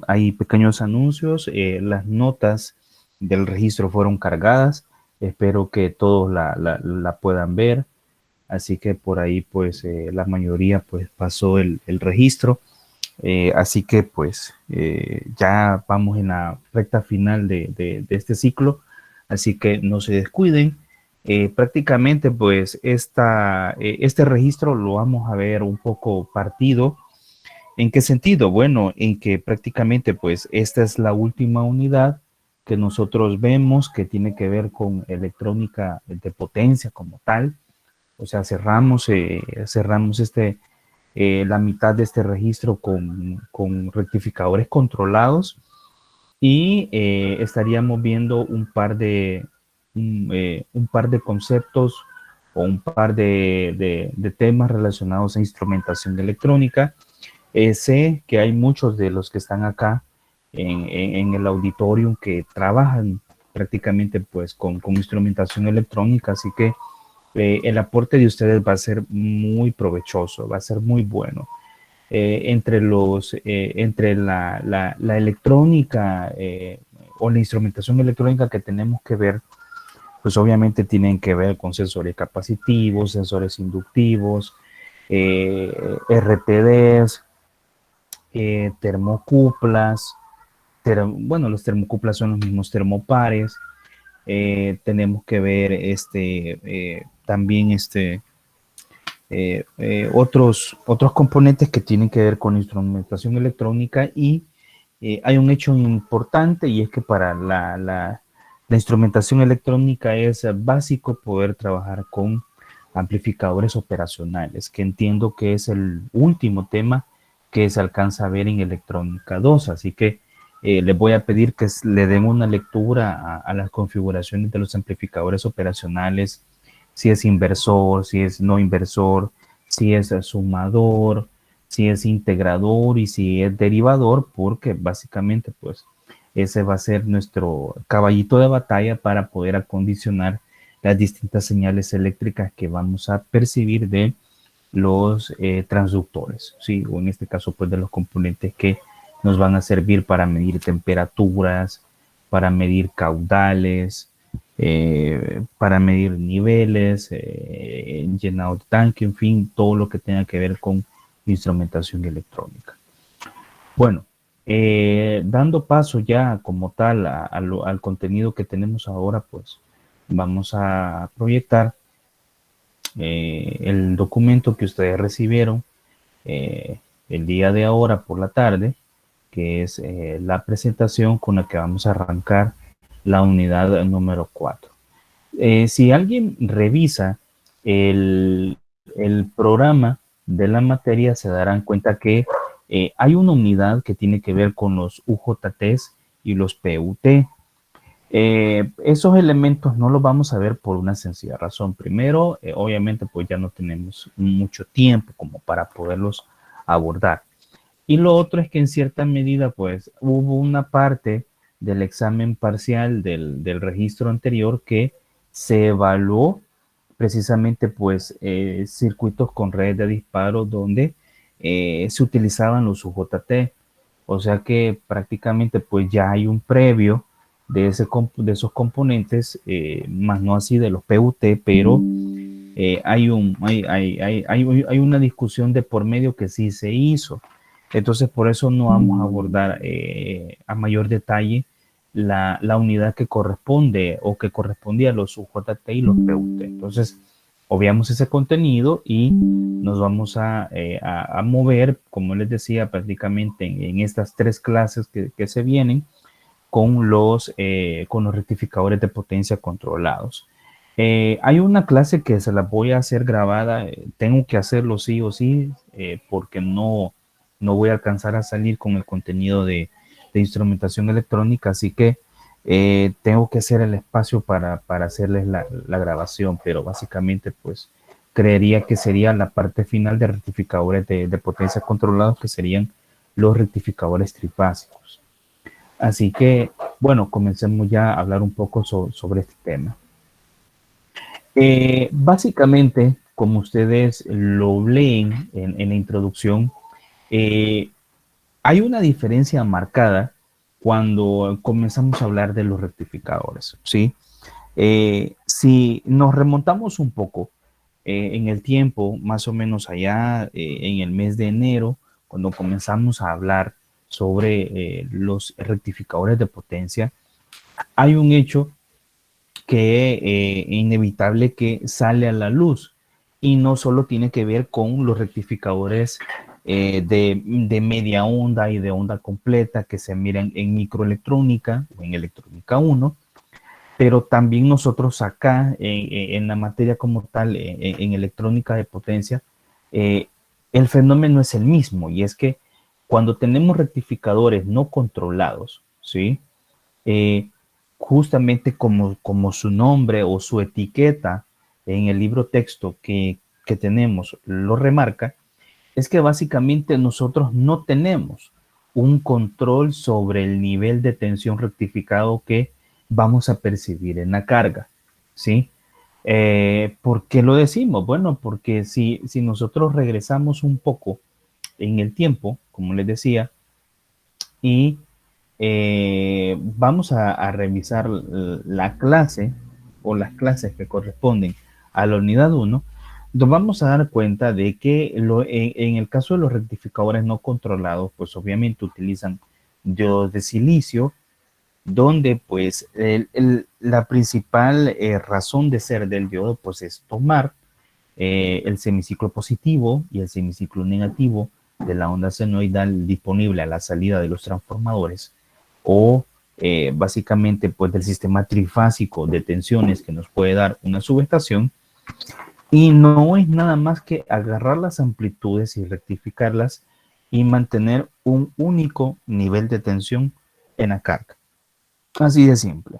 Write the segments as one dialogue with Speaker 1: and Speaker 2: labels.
Speaker 1: hay pequeños anuncios, las notas del registro fueron cargadas, espero que todos la puedan ver, así que por ahí pues la mayoría pues pasó el registro. Así que pues ya vamos en la recta final de este ciclo, así que no se descuiden. Prácticamente pues este registro lo vamos a ver un poco partido. ¿En qué sentido? Bueno, en que prácticamente pues esta es la última unidad que nosotros vemos que tiene que ver con electrónica de potencia como tal. O sea, cerramos la mitad de este registro con rectificadores controlados y estaríamos viendo un par de conceptos o un par de temas relacionados a instrumentación electrónica. Sé que hay muchos de los que están acá en el auditorium que trabajan prácticamente pues con instrumentación electrónica, así que el aporte de ustedes va a ser muy provechoso, va a ser muy bueno. Entre la electrónica o la instrumentación electrónica que tenemos que ver, pues obviamente tienen que ver con sensores capacitivos, sensores inductivos, RTDs, termocuplas. Bueno, los termocuplas son los mismos termopares. Tenemos que ver también otros componentes que tienen que ver con instrumentación electrónica y hay un hecho importante y es que para la instrumentación electrónica es básico poder trabajar con amplificadores operacionales, que entiendo que es el último tema que se alcanza a ver en electrónica 2, así que les voy a pedir que le den una lectura a las configuraciones de los amplificadores operacionales, si es inversor, si es no inversor, si es sumador, si es integrador y si es derivador, porque básicamente pues ese va a ser nuestro caballito de batalla para poder acondicionar las distintas señales eléctricas que vamos a percibir de los transductores, ¿sí? O en este caso pues de los componentes que nos van a servir para medir temperaturas, para medir caudales, para medir niveles, llenado de tanque, en fin, todo lo que tenga que ver con instrumentación electrónica. Bueno, dando paso ya como tal al contenido que tenemos ahora, pues vamos a proyectar el documento que ustedes recibieron el día de ahora por la tarde, que es la presentación con la que vamos a arrancar la unidad número 4. Si alguien revisa el, el programa de la materia, se darán cuenta que hay una unidad que tiene que ver con los UJTs y los PUT. Esos elementos no los vamos a ver por una sencilla razón. Primero, obviamente, pues ya no tenemos mucho tiempo como para poderlos abordar. Y lo otro es que en cierta medida, pues hubo una parte del examen parcial del registro anterior que se evaluó precisamente, pues, circuitos con redes de disparo donde se utilizaban los UJT. O sea que prácticamente, pues, ya hay un previo de esos componentes, más no así de los PUT, pero hay una discusión de por medio que sí se hizo. Entonces, por eso no vamos a abordar a mayor detalle la unidad que corresponde o que correspondía a los UJT y los PUT. Entonces, obviamos ese contenido y nos vamos a mover, como les decía, prácticamente en estas tres clases que se vienen con los rectificadores de potencia controlados. Hay una clase que se la voy a hacer grabada, tengo que hacerlo sí o sí, porque no voy a alcanzar a salir con el contenido de instrumentación electrónica, así que tengo que hacer el espacio para hacerles la grabación, pero básicamente pues creería que sería la parte final de rectificadores de potencia controlados, que serían los rectificadores trifásicos. Así que, bueno, comencemos ya a hablar un poco sobre este tema. Básicamente, como ustedes lo leen en la introducción, eh, Hay una diferencia marcada cuando comenzamos a hablar de los rectificadores, ¿sí? Si nos remontamos un poco en el tiempo, más o menos allá en el mes de enero, cuando comenzamos a hablar sobre los rectificadores de potencia, hay un hecho que inevitable que sale a la luz y no solo tiene que ver con los rectificadores de media onda y de onda completa que se miran en microelectrónica o en electrónica uno, pero también nosotros acá en la materia como tal, en electrónica de potencia, eh, el fenómeno es el mismo y es que cuando tenemos rectificadores no controlados, ¿sí? eh, justamente como su nombre o su etiqueta en el libro texto que tenemos lo remarca, es que básicamente nosotros no tenemos un control sobre el nivel de tensión rectificado que vamos a percibir en la carga, ¿sí? ¿Por qué lo decimos? Bueno, porque si nosotros regresamos un poco en el tiempo, como les decía, y vamos a revisar la clase o las clases que corresponden a la unidad uno, nos vamos a dar cuenta de que en el caso de los rectificadores no controlados, pues obviamente utilizan diodos de silicio, donde pues la principal razón de ser del diodo pues es tomar el semiciclo positivo y el semiciclo negativo de la onda senoidal disponible a la salida de los transformadores o básicamente pues del sistema trifásico de tensiones que nos puede dar una subestación, y no es nada más que agarrar las amplitudes y rectificarlas y mantener un único nivel de tensión en la carga. Así de simple.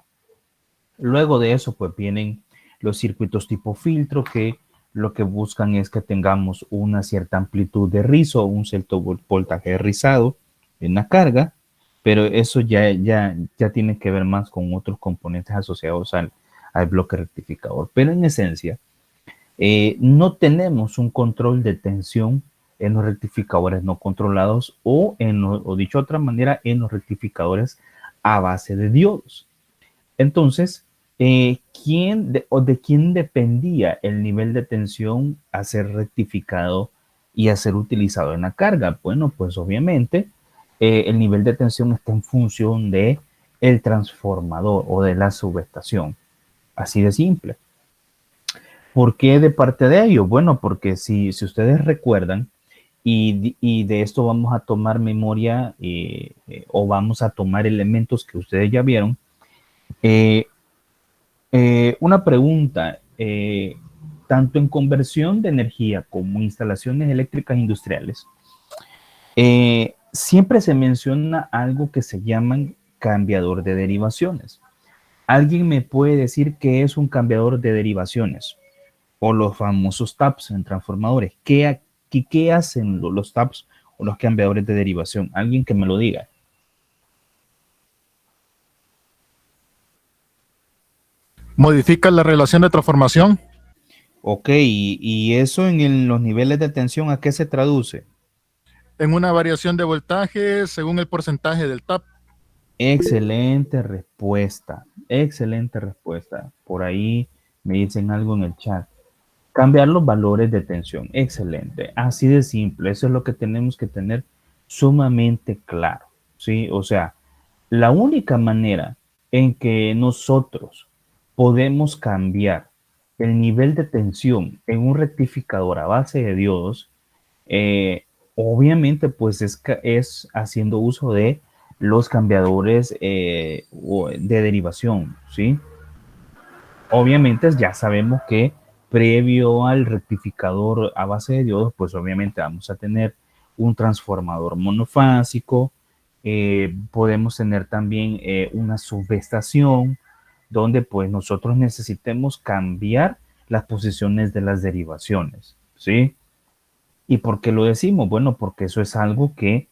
Speaker 1: Luego de eso, pues vienen los circuitos tipo filtro que lo que buscan es que tengamos una cierta amplitud de rizo, un cierto voltaje rizado en la carga, pero eso ya tiene que ver más con otros componentes asociados al bloque rectificador. Pero en esencia, no tenemos un control de tensión en los rectificadores no controlados o dicho de otra manera, en los rectificadores a base de diodos. Entonces, ¿de quién dependía el nivel de tensión a ser rectificado y a ser utilizado en la carga? Bueno, pues obviamente el nivel de tensión está en función de el transformador o de la subestación. Así de simple. ¿Por qué de parte de ello? Bueno, porque si ustedes recuerdan, y de esto vamos a tomar memoria o vamos a tomar elementos que ustedes ya vieron, eh, una pregunta, tanto en conversión de energía como instalaciones eléctricas industriales, siempre se menciona algo que se llaman cambiador de derivaciones. ¿Alguien me puede decir qué es un cambiador de derivaciones? O los famosos taps en transformadores. ¿Qué hacen los taps o los cambiadores de derivación? Alguien que me lo diga.
Speaker 2: Modifica la relación de transformación
Speaker 1: Ok, y eso los niveles de tensión, ¿a qué se traduce?
Speaker 2: en una variación de voltaje según el porcentaje del TAP.
Speaker 1: Excelente respuesta, excelente respuesta. Por ahí me dicen algo en el chat. Cambiar los valores de tensión, excelente. Así de simple, eso es lo que tenemos que tener sumamente claro, ¿sí? O sea, la única manera en que nosotros podemos cambiar el nivel de tensión en un rectificador a base de diodos, eh, obviamente, pues es haciendo uso de los cambiadores de derivación, ¿sí? Obviamente ya sabemos que previo al rectificador a base de diodos, pues obviamente vamos a tener un transformador monofásico, podemos tener también una subestación donde pues nosotros necesitemos cambiar las posiciones de las derivaciones, ¿sí? ¿Y por qué lo decimos? Bueno, porque eso es algo que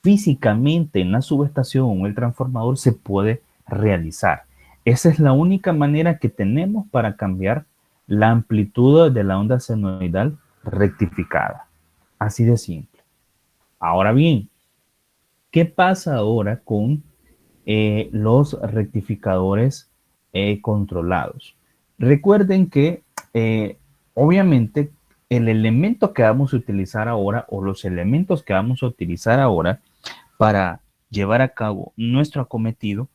Speaker 1: físicamente en la subestación o el transformador se puede realizar. Esa es la única manera que tenemos para cambiar la amplitud de la onda senoidal rectificada. Así de simple. Ahora bien, ¿Qué pasa ahora con los rectificadores controlados? Recuerden que obviamente el elemento que vamos a utilizar ahora o los elementos que vamos a utilizar ahora para llevar a cabo nuestro acometido,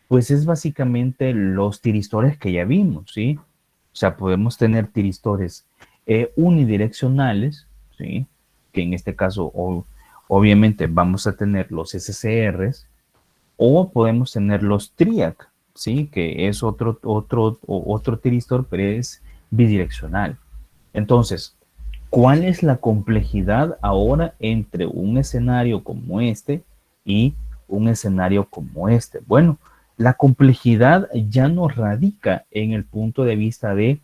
Speaker 1: pues es básicamente los tiristores que ya vimos, ¿sí? O sea, podemos tener tiristores unidireccionales, ¿sí? Que en este caso, obviamente, vamos a tener los SCRs, o podemos tener los TRIAC, ¿sí? Que es otro tiristor, pero es bidireccional. Entonces, ¿cuál es la complejidad ahora entre un escenario como este y un escenario como este? Bueno, la complejidad ya no radica en el punto de vista de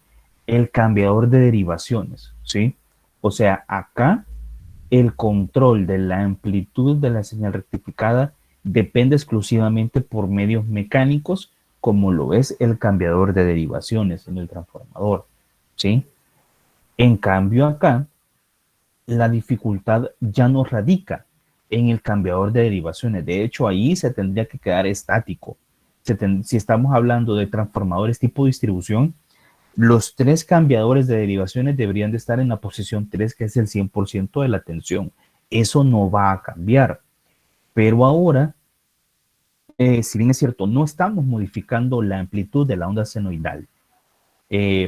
Speaker 1: el cambiador de derivaciones, ¿sí? O sea, acá el control de la amplitud de la señal rectificada depende exclusivamente por medios mecánicos, como lo es el cambiador de derivaciones en el transformador, ¿sí? En cambio acá, la dificultad ya no radica en el cambiador de derivaciones. De hecho, ahí se tendría que quedar estático. Si estamos hablando de transformadores tipo distribución, los tres cambiadores de derivaciones deberían de estar en la posición 3, que es el 100% de la tensión. Eso no va a cambiar. Pero ahora, si bien es cierto, no estamos modificando la amplitud de la onda senoidal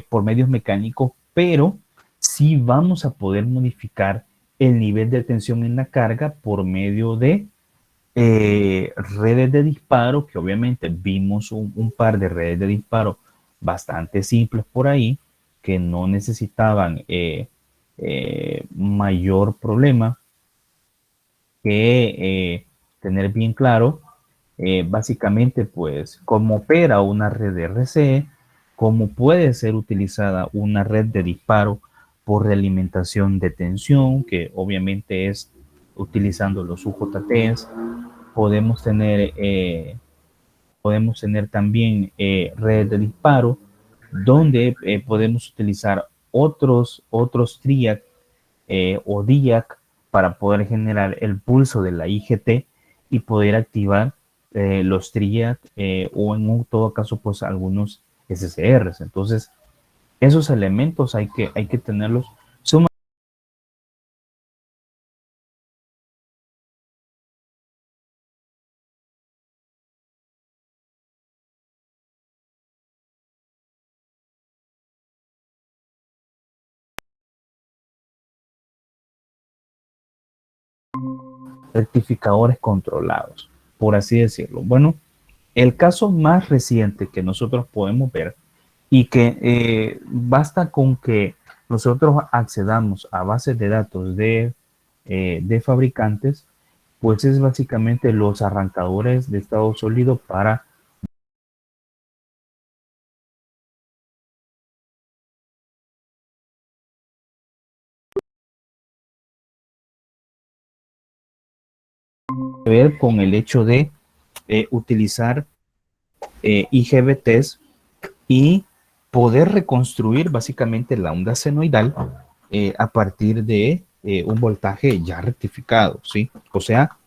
Speaker 1: por medios mecánicos, pero sí vamos a poder modificar el nivel de tensión en la carga por medio de redes de disparo, que obviamente vimos un par de redes de disparo bastante simples por ahí, que no necesitaban mayor problema que tener bien claro básicamente pues cómo opera una red de RC, cómo puede ser utilizada una red de disparo por realimentación de tensión, que obviamente es utilizando los UJTs. Podemos tener, podemos tener también redes de disparo donde podemos utilizar otros TRIAC o DIAC para poder generar el pulso de la IGT y poder activar los TRIAC o en todo caso pues algunos SCRs. Entonces esos elementos hay que tenerlos sumamente rectificadores controlados, por así decirlo. Bueno, el caso más reciente que nosotros podemos ver y que basta con que nosotros accedamos a bases de datos de fabricantes, pues es básicamente los arrancadores de estado sólido para ver con el hecho de utilizar IGBTs y poder reconstruir básicamente la onda senoidal a partir de un voltaje ya rectificado, ¿sí? O sea,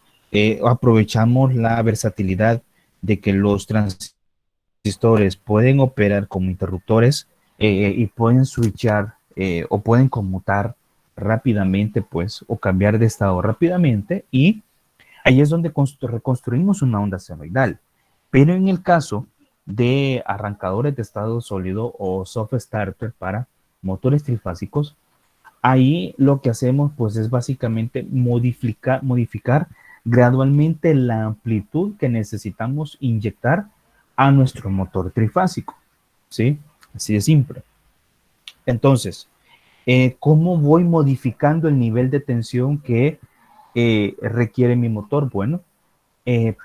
Speaker 1: aprovechamos la versatilidad de que los transistores pueden operar como interruptores y pueden switchar o pueden conmutar rápidamente, pues, o cambiar de estado rápidamente, y ahí es donde reconstruimos una onda senoidal. Pero en el caso de arrancadores de estado sólido o soft starter para motores trifásicos, ahí lo que hacemos pues es básicamente modificar gradualmente la amplitud que necesitamos inyectar a nuestro motor trifásico, ¿sí? Así de simple. Entonces, ¿cómo voy modificando el nivel de tensión que requiere mi motor? Bueno,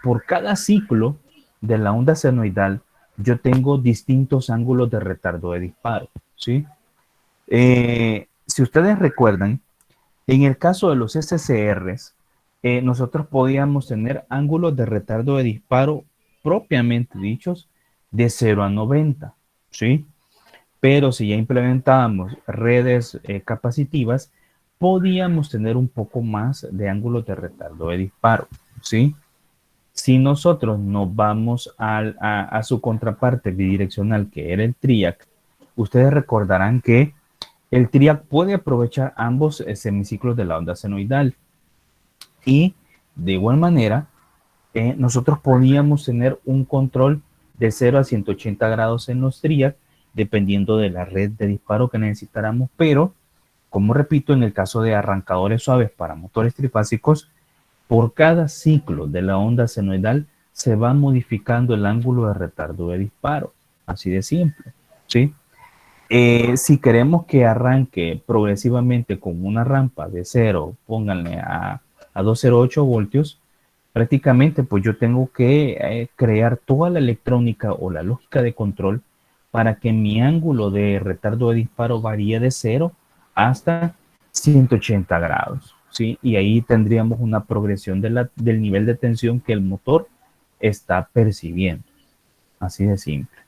Speaker 1: por cada ciclo de la onda senoidal, yo tengo distintos ángulos de retardo de disparo, ¿sí? Si ustedes recuerdan, en el caso de los SCRs, nosotros podíamos tener ángulos de retardo de disparo propiamente dichos de 0 a 90, ¿sí? Pero si ya implementábamos redes capacitivas, podíamos tener un poco más de ángulos de retardo de disparo, ¿sí? Si nosotros nos vamos a su contraparte bidireccional, que era el TRIAC, ustedes recordarán que el TRIAC puede aprovechar ambos semiciclos de la onda senoidal. Y de igual manera, nosotros podíamos tener un control de 0 a 180 grados en los TRIAC, dependiendo de la red de disparo que necesitáramos, pero, como repito, en el caso de arrancadores suaves para motores trifásicos, por cada ciclo de la onda senoidal se va modificando el ángulo de retardo de disparo, así de simple, ¿sí? Si queremos que arranque progresivamente con una rampa de 0, pónganle a 208 voltios, prácticamente pues yo tengo que crear toda la electrónica o la lógica de control para que mi ángulo de retardo de disparo varíe de 0 hasta 180 grados, ¿sí? Y ahí tendríamos una progresión del nivel de tensión que el motor está percibiendo, así de simple.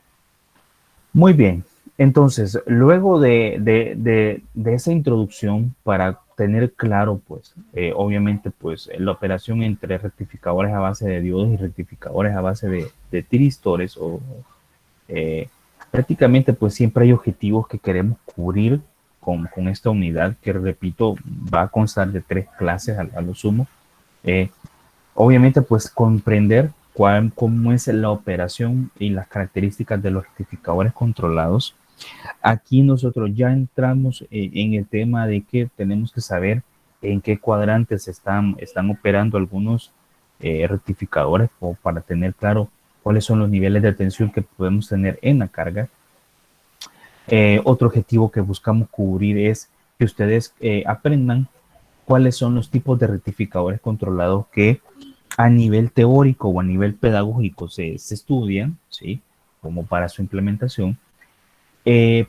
Speaker 1: Muy bien, entonces, luego de esa introducción, para tener claro, pues, obviamente, pues, la operación entre rectificadores a base de diodos y rectificadores a base de tiristores, eh, prácticamente, pues, siempre hay objetivos que queremos cubrir con esta unidad, que, repito, va a constar de 3 clases a lo sumo. Eh, Obviamente, pues comprender cómo es la operación y las características de los rectificadores controlados. Aquí nosotros ya entramos en el tema de que tenemos que saber en qué cuadrantes están operando algunos rectificadores, o para tener claro cuáles son los niveles de tensión que podemos tener en la carga. Otro objetivo que buscamos cubrir es que ustedes aprendan cuáles son los tipos de rectificadores controlados que a nivel teórico o a nivel pedagógico se estudian, ¿sí? Como para su implementación.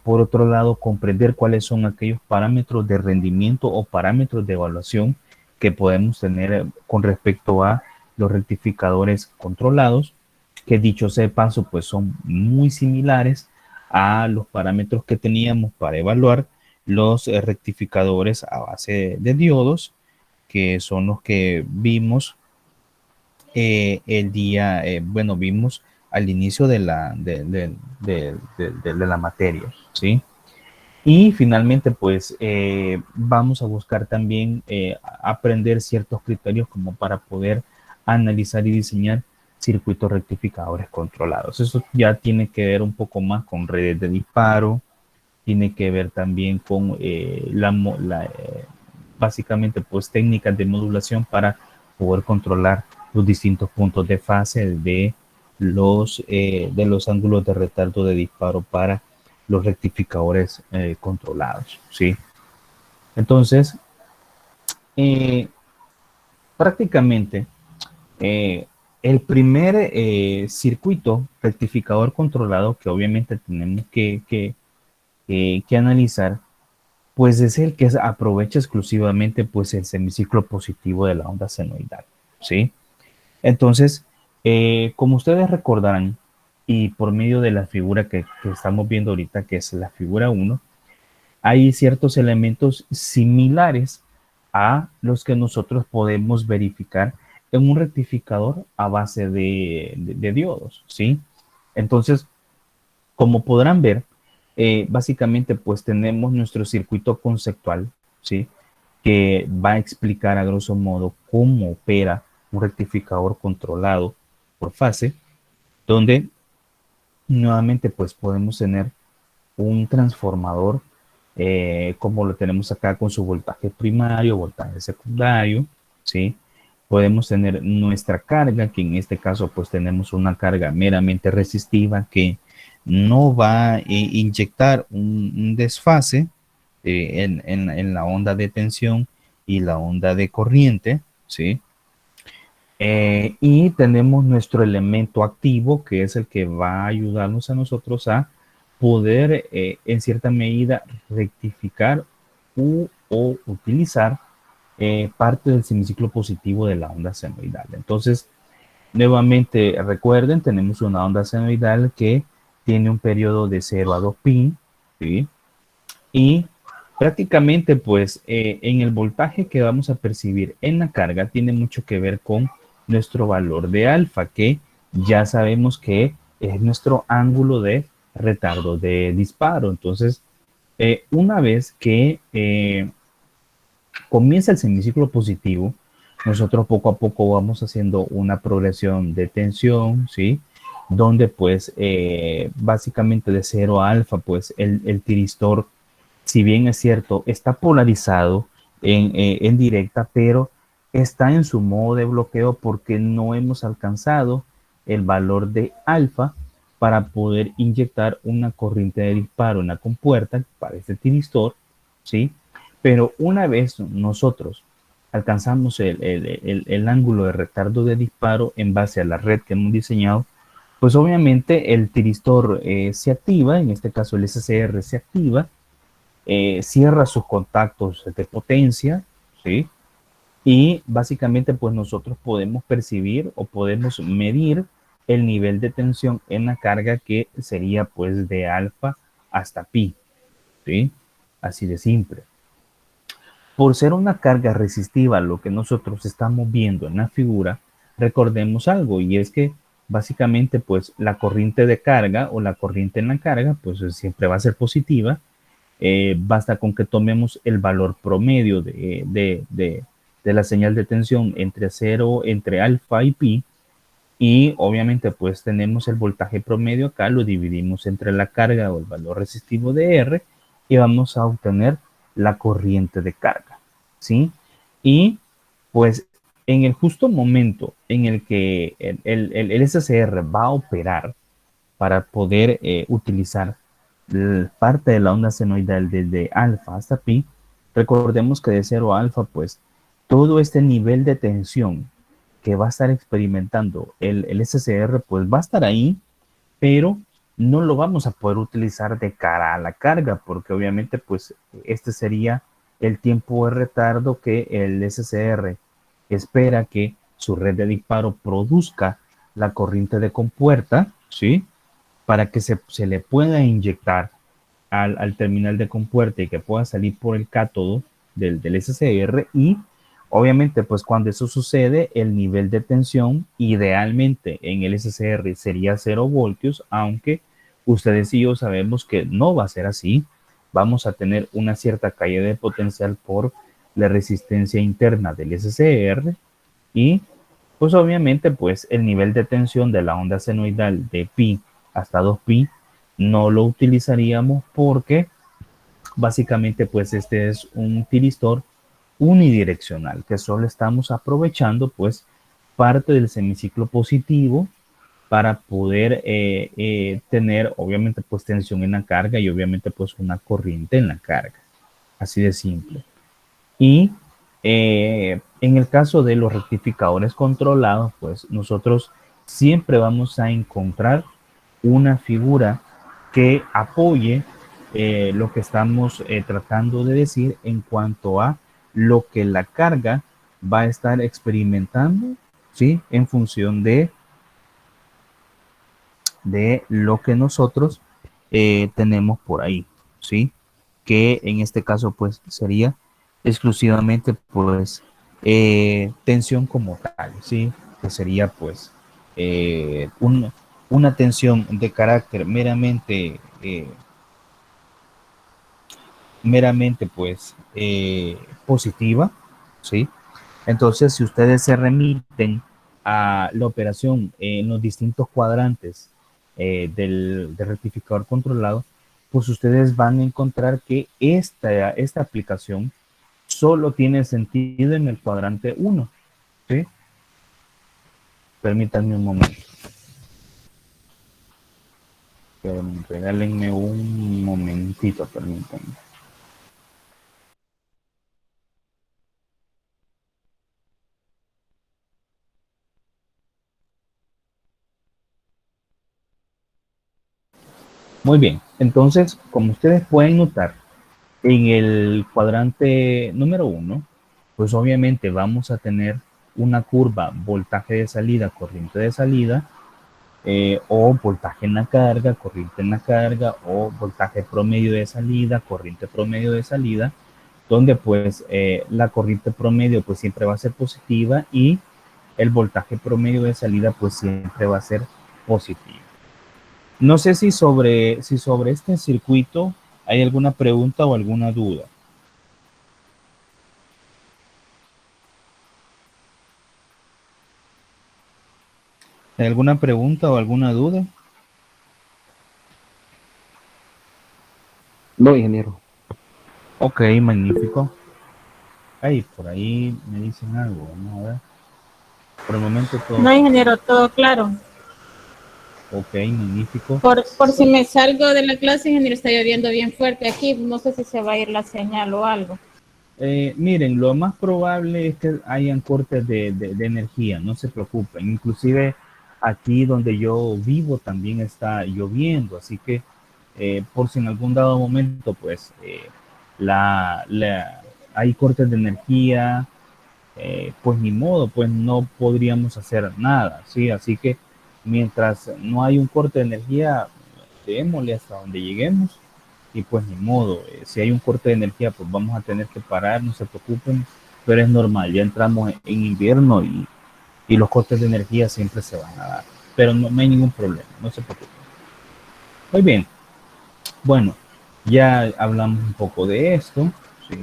Speaker 1: Por otro lado, comprender cuáles son aquellos parámetros de rendimiento o parámetros de evaluación que podemos tener con respecto a los rectificadores controlados, que dicho sea de paso, pues son muy similares a los parámetros que teníamos para evaluar los rectificadores a base de diodos, que son los que vimos bueno, vimos al inicio de la materia, ¿sí? Y finalmente, pues vamos a buscar también aprender ciertos criterios como para poder analizar y diseñar circuitos rectificadores controlados. Eso ya tiene que ver un poco más con redes de disparo, tiene que ver también con básicamente pues técnicas de modulación para poder controlar los distintos puntos de fase de los ángulos de retardo de disparo para los rectificadores controlados, ¿sí? Entonces, eh, prácticamente eh, el primer circuito rectificador controlado que obviamente tenemos que analizar, pues es el que aprovecha exclusivamente pues el semiciclo positivo de la onda senoidal, ¿sí? Entonces, como ustedes recordarán, y por medio de la figura que estamos viendo ahorita, que es la figura 1, hay ciertos elementos similares a los que nosotros podemos verificar en un rectificador a base de diodos, ¿sí? Entonces, como podrán ver, básicamente pues tenemos nuestro circuito conceptual, ¿sí? Que va a explicar a grosso modo cómo opera un rectificador controlado por fase, donde nuevamente pues podemos tener un transformador como lo tenemos acá con su voltaje primario, voltaje secundario, ¿sí? Podemos tener nuestra carga, que en este caso pues tenemos una carga meramente resistiva que no va a inyectar un desfase en la onda de tensión y la onda de corriente, ¿sí? Y tenemos nuestro elemento activo, que es el que va a ayudarnos a nosotros a poder, en cierta medida, rectificar o utilizar parte del semiciclo positivo de la onda senoidal. Entonces, nuevamente, recuerden, tenemos una onda senoidal que tiene un periodo de 0 a 2 pi, ¿sí? Y prácticamente, pues, en el voltaje que vamos a percibir en la carga tiene mucho que ver con nuestro valor de alfa, que ya sabemos que es nuestro ángulo de retardo de disparo. Entonces, una vez que comienza el semiciclo positivo, nosotros poco a poco vamos haciendo una progresión de tensión, ¿sí? Donde pues básicamente de 0 a alfa, pues el tiristor, si bien es cierto, está polarizado en directa, pero está en su modo de bloqueo porque no hemos alcanzado el valor de alfa para poder inyectar una corriente de disparo en la compuerta para este tiristor, ¿sí? Pero una vez nosotros alcanzamos el ángulo de retardo de disparo en base a la red que hemos diseñado, pues obviamente el tiristor se activa, en este caso el SCR se activa, cierra sus contactos de potencia, ¿sí? Y básicamente pues nosotros podemos percibir o podemos medir el nivel de tensión en la carga, que sería pues de alfa hasta pi, ¿sí? Así de simple. Por ser una carga resistiva, lo que nosotros estamos viendo en la figura, recordemos algo, y es que básicamente pues la corriente de carga o la corriente en la carga pues siempre va a ser positiva. Basta con que tomemos el valor promedio de la señal de tensión entre 0, entre alfa y pi, y obviamente pues tenemos el voltaje promedio acá, lo dividimos entre la carga o el valor resistivo de R y vamos a obtener la corriente de carga, ¿sí? Y pues en el justo momento en el que el SCR va a operar para poder utilizar parte de la onda senoidal desde alfa hasta pi, recordemos que de 0 a alfa, pues todo este nivel de tensión que va a estar experimentando el SCR, pues va a estar ahí, pero no lo vamos a poder utilizar de cara a la carga, porque obviamente pues este sería el tiempo de retardo que el SCR espera que su red de disparo produzca la corriente de compuerta, ¿sí? Para que se le pueda inyectar al terminal de compuerta y que pueda salir por el cátodo del SCR, y obviamente pues cuando eso sucede el nivel de tensión idealmente en el SCR sería 0 voltios, aunque ustedes y yo sabemos que no va a ser así. Vamos a tener una cierta caída de potencial por la resistencia interna del SCR, y pues obviamente pues el nivel de tensión de la onda senoidal de pi hasta 2pi no lo utilizaríamos porque básicamente pues este es un tiristor unidireccional que solo estamos aprovechando pues parte del semiciclo positivo para poder tener obviamente pues tensión en la carga y obviamente pues una corriente en la carga, así de simple. Y en el caso de los rectificadores controlados, pues nosotros siempre vamos a encontrar una figura que apoye lo que estamos tratando de decir en cuanto a lo que la carga va a estar experimentando, ¿sí? En función de lo que nosotros tenemos por ahí, ¿sí? Que en este caso pues sería exclusivamente pues tensión como tal, ¿sí? Que sería pues una tensión de carácter meramente pues positiva, ¿sí? Entonces, si ustedes se remiten a la operación en los distintos cuadrantes del rectificador controlado, pues ustedes van a encontrar que esta aplicación solo tiene sentido en el cuadrante 1, ¿sí? Permítanme un momento. Regálenme un momentito, permítanme. Muy bien, entonces, como ustedes pueden notar, en el cuadrante número 1, pues obviamente vamos a tener una curva voltaje de salida, corriente de salida, o voltaje en la carga, corriente en la carga, o voltaje promedio de salida, corriente promedio de salida, donde pues la corriente promedio pues siempre va a ser positiva y el voltaje promedio de salida pues siempre va a ser positivo. No sé si sobre este circuito hay alguna pregunta o alguna duda. ¿Hay alguna pregunta o alguna duda?
Speaker 3: No, ingeniero.
Speaker 1: Ok, magnífico. Ay, por ahí me dicen algo, ¿no? A ver. Por el momento todo.
Speaker 4: No, ingeniero, todo claro.
Speaker 1: Ok, magnífico.
Speaker 4: Por si me salgo de la clase, ingeniero, está lloviendo bien fuerte aquí. No sé si se va a ir la señal o algo.
Speaker 1: Miren, lo más probable es que hayan cortes de energía, no se preocupen. Inclusive aquí donde yo vivo también está lloviendo, así que por si en algún dado momento pues hay cortes de energía, pues ni modo, pues no podríamos hacer nada, ¿sí? Así que mientras no hay un corte de energía, démosle hasta donde lleguemos y pues ni modo, si hay un corte de energía, pues vamos a tener que parar, no se preocupen, pero es normal, ya entramos en invierno y los cortes de energía siempre se van a dar, pero no hay ningún problema, no se preocupen. Muy bien, bueno, ya hablamos un poco de esto, sí,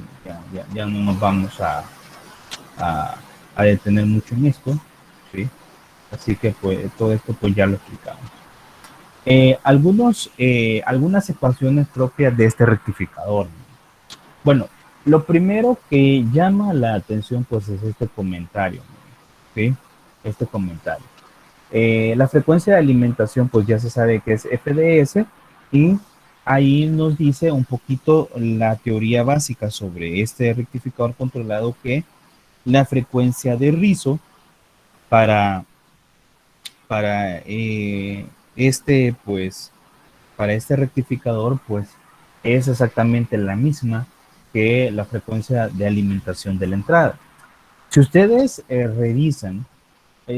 Speaker 1: ya no nos vamos a, a detener mucho en esto, ¿sí? Así que pues todo esto pues ya lo explicamos. Algunas ecuaciones propias de este rectificador. Bueno, lo primero que llama la atención pues es este comentario, ¿sí? Este comentario. La frecuencia de alimentación pues ya se sabe que es FDS y ahí nos dice un poquito la teoría básica sobre este rectificador controlado, que la frecuencia de rizo para, para este pues para este rectificador pues es exactamente la misma que la frecuencia de alimentación de la entrada. Si ustedes revisan,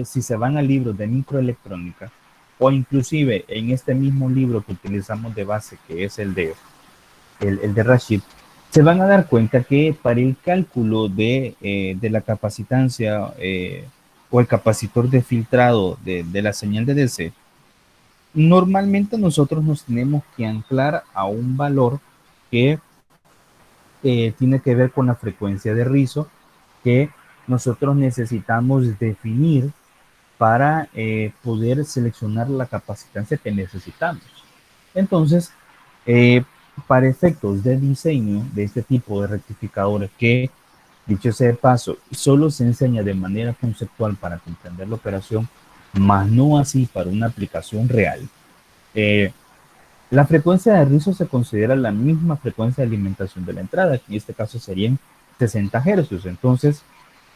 Speaker 1: si se van al libro de microelectrónica o inclusive en este mismo libro que utilizamos de base, que es el de Rashid, se van a dar cuenta que para el cálculo de la capacitancia o el capacitor de filtrado de la señal de DC, normalmente nosotros nos tenemos que anclar a un valor que tiene que ver con la frecuencia de rizo que nosotros necesitamos definir para poder seleccionar la capacitancia que necesitamos. Entonces, eh, para efectos de diseño de este tipo de rectificadores, que dicho sea de paso, solo se enseña de manera conceptual para comprender la operación, más no así para una aplicación real, eh, la frecuencia de rizo se considera la misma frecuencia de alimentación de la entrada, que en este caso serían 60 Hz. Entonces,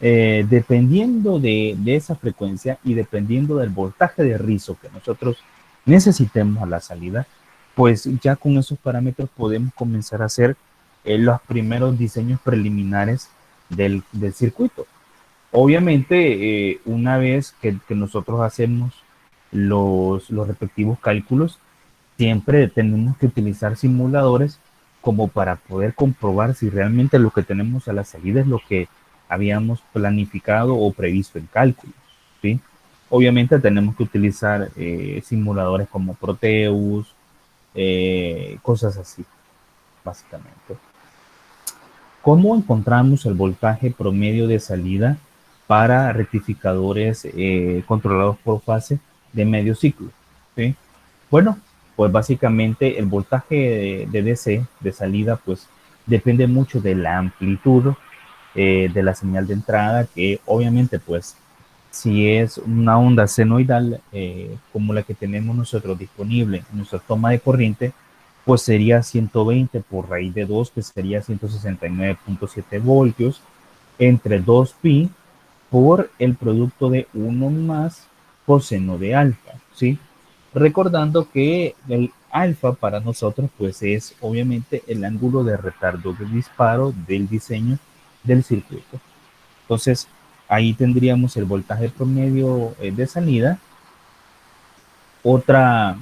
Speaker 1: dependiendo de esa frecuencia y dependiendo del voltaje de rizo que nosotros necesitemos a la salida, pues ya con esos parámetros podemos comenzar a hacer los primeros diseños preliminares del circuito. Obviamente, una vez que nosotros hacemos los respectivos cálculos, siempre tenemos que utilizar simuladores como para poder comprobar si realmente lo que tenemos a la salida es lo que habíamos planificado o previsto en cálculos, ¿sí? Obviamente tenemos que utilizar simuladores como Proteus, cosas así, básicamente. ¿Cómo encontramos el voltaje promedio de salida para rectificadores controlados por fase de medio ciclo? ¿Sí? Bueno, pues básicamente el voltaje de DC de salida pues depende mucho de la amplitud de la señal de entrada, que obviamente pues si es una onda senoidal como la que tenemos nosotros disponible en nuestra toma de corriente, pues sería 120 por raíz de 2, que sería 169.7 voltios, entre 2 pi por el producto de 1 más coseno de alfa, ¿sí? Recordando que el alfa para nosotros pues es obviamente el ángulo de retardo de disparo del diseño del circuito. Entonces ahí tendríamos el voltaje promedio de salida. Otra,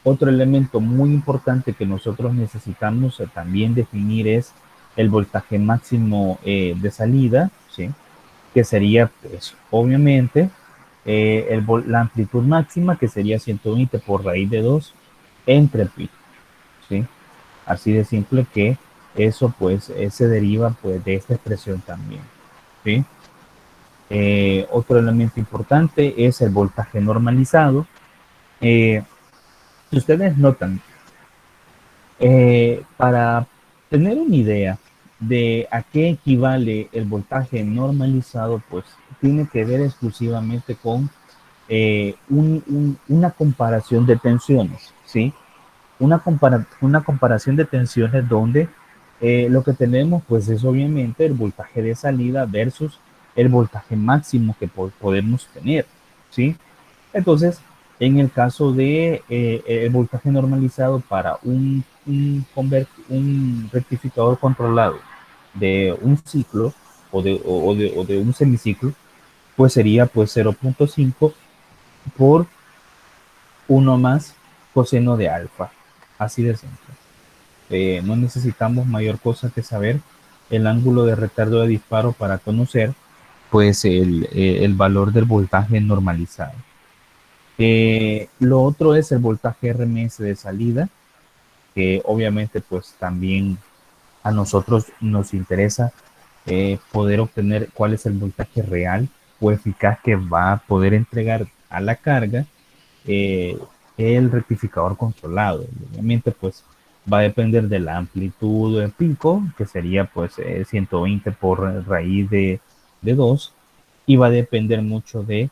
Speaker 1: Otro elemento muy importante que nosotros necesitamos también definir es el voltaje máximo de salida, ¿sí? que sería, pues, obviamente, la amplitud máxima, que sería 120 por raíz de 2 entre pi, ¿sí? Así de simple que eso, pues, se deriva, pues, de esta expresión también, ¿sí? Otro elemento importante es el voltaje normalizado. Si ustedes notan, para tener una idea de a qué equivale el voltaje normalizado, pues tiene que ver exclusivamente con una comparación de tensiones, ¿sí? Una comparación de tensiones donde lo que tenemos pues es obviamente el voltaje de salida versus el voltaje máximo que podemos tener, ¿sí? Entonces, en el caso de el voltaje normalizado para un rectificador controlado de un ciclo o de un semiciclo, pues sería pues 0.5 por 1 más coseno de alfa. Así de simple. No necesitamos mayor cosa que saber el ángulo de retardo de disparo para conocer pues el valor del voltaje normalizado. Lo otro es el voltaje RMS de salida, que obviamente pues también a nosotros nos interesa poder obtener cuál es el voltaje real o eficaz que va a poder entregar a la carga eh, el rectificador controlado. Obviamente pues va a depender de la amplitud de pico, que sería pues 120 por raíz de 2, y va a depender mucho del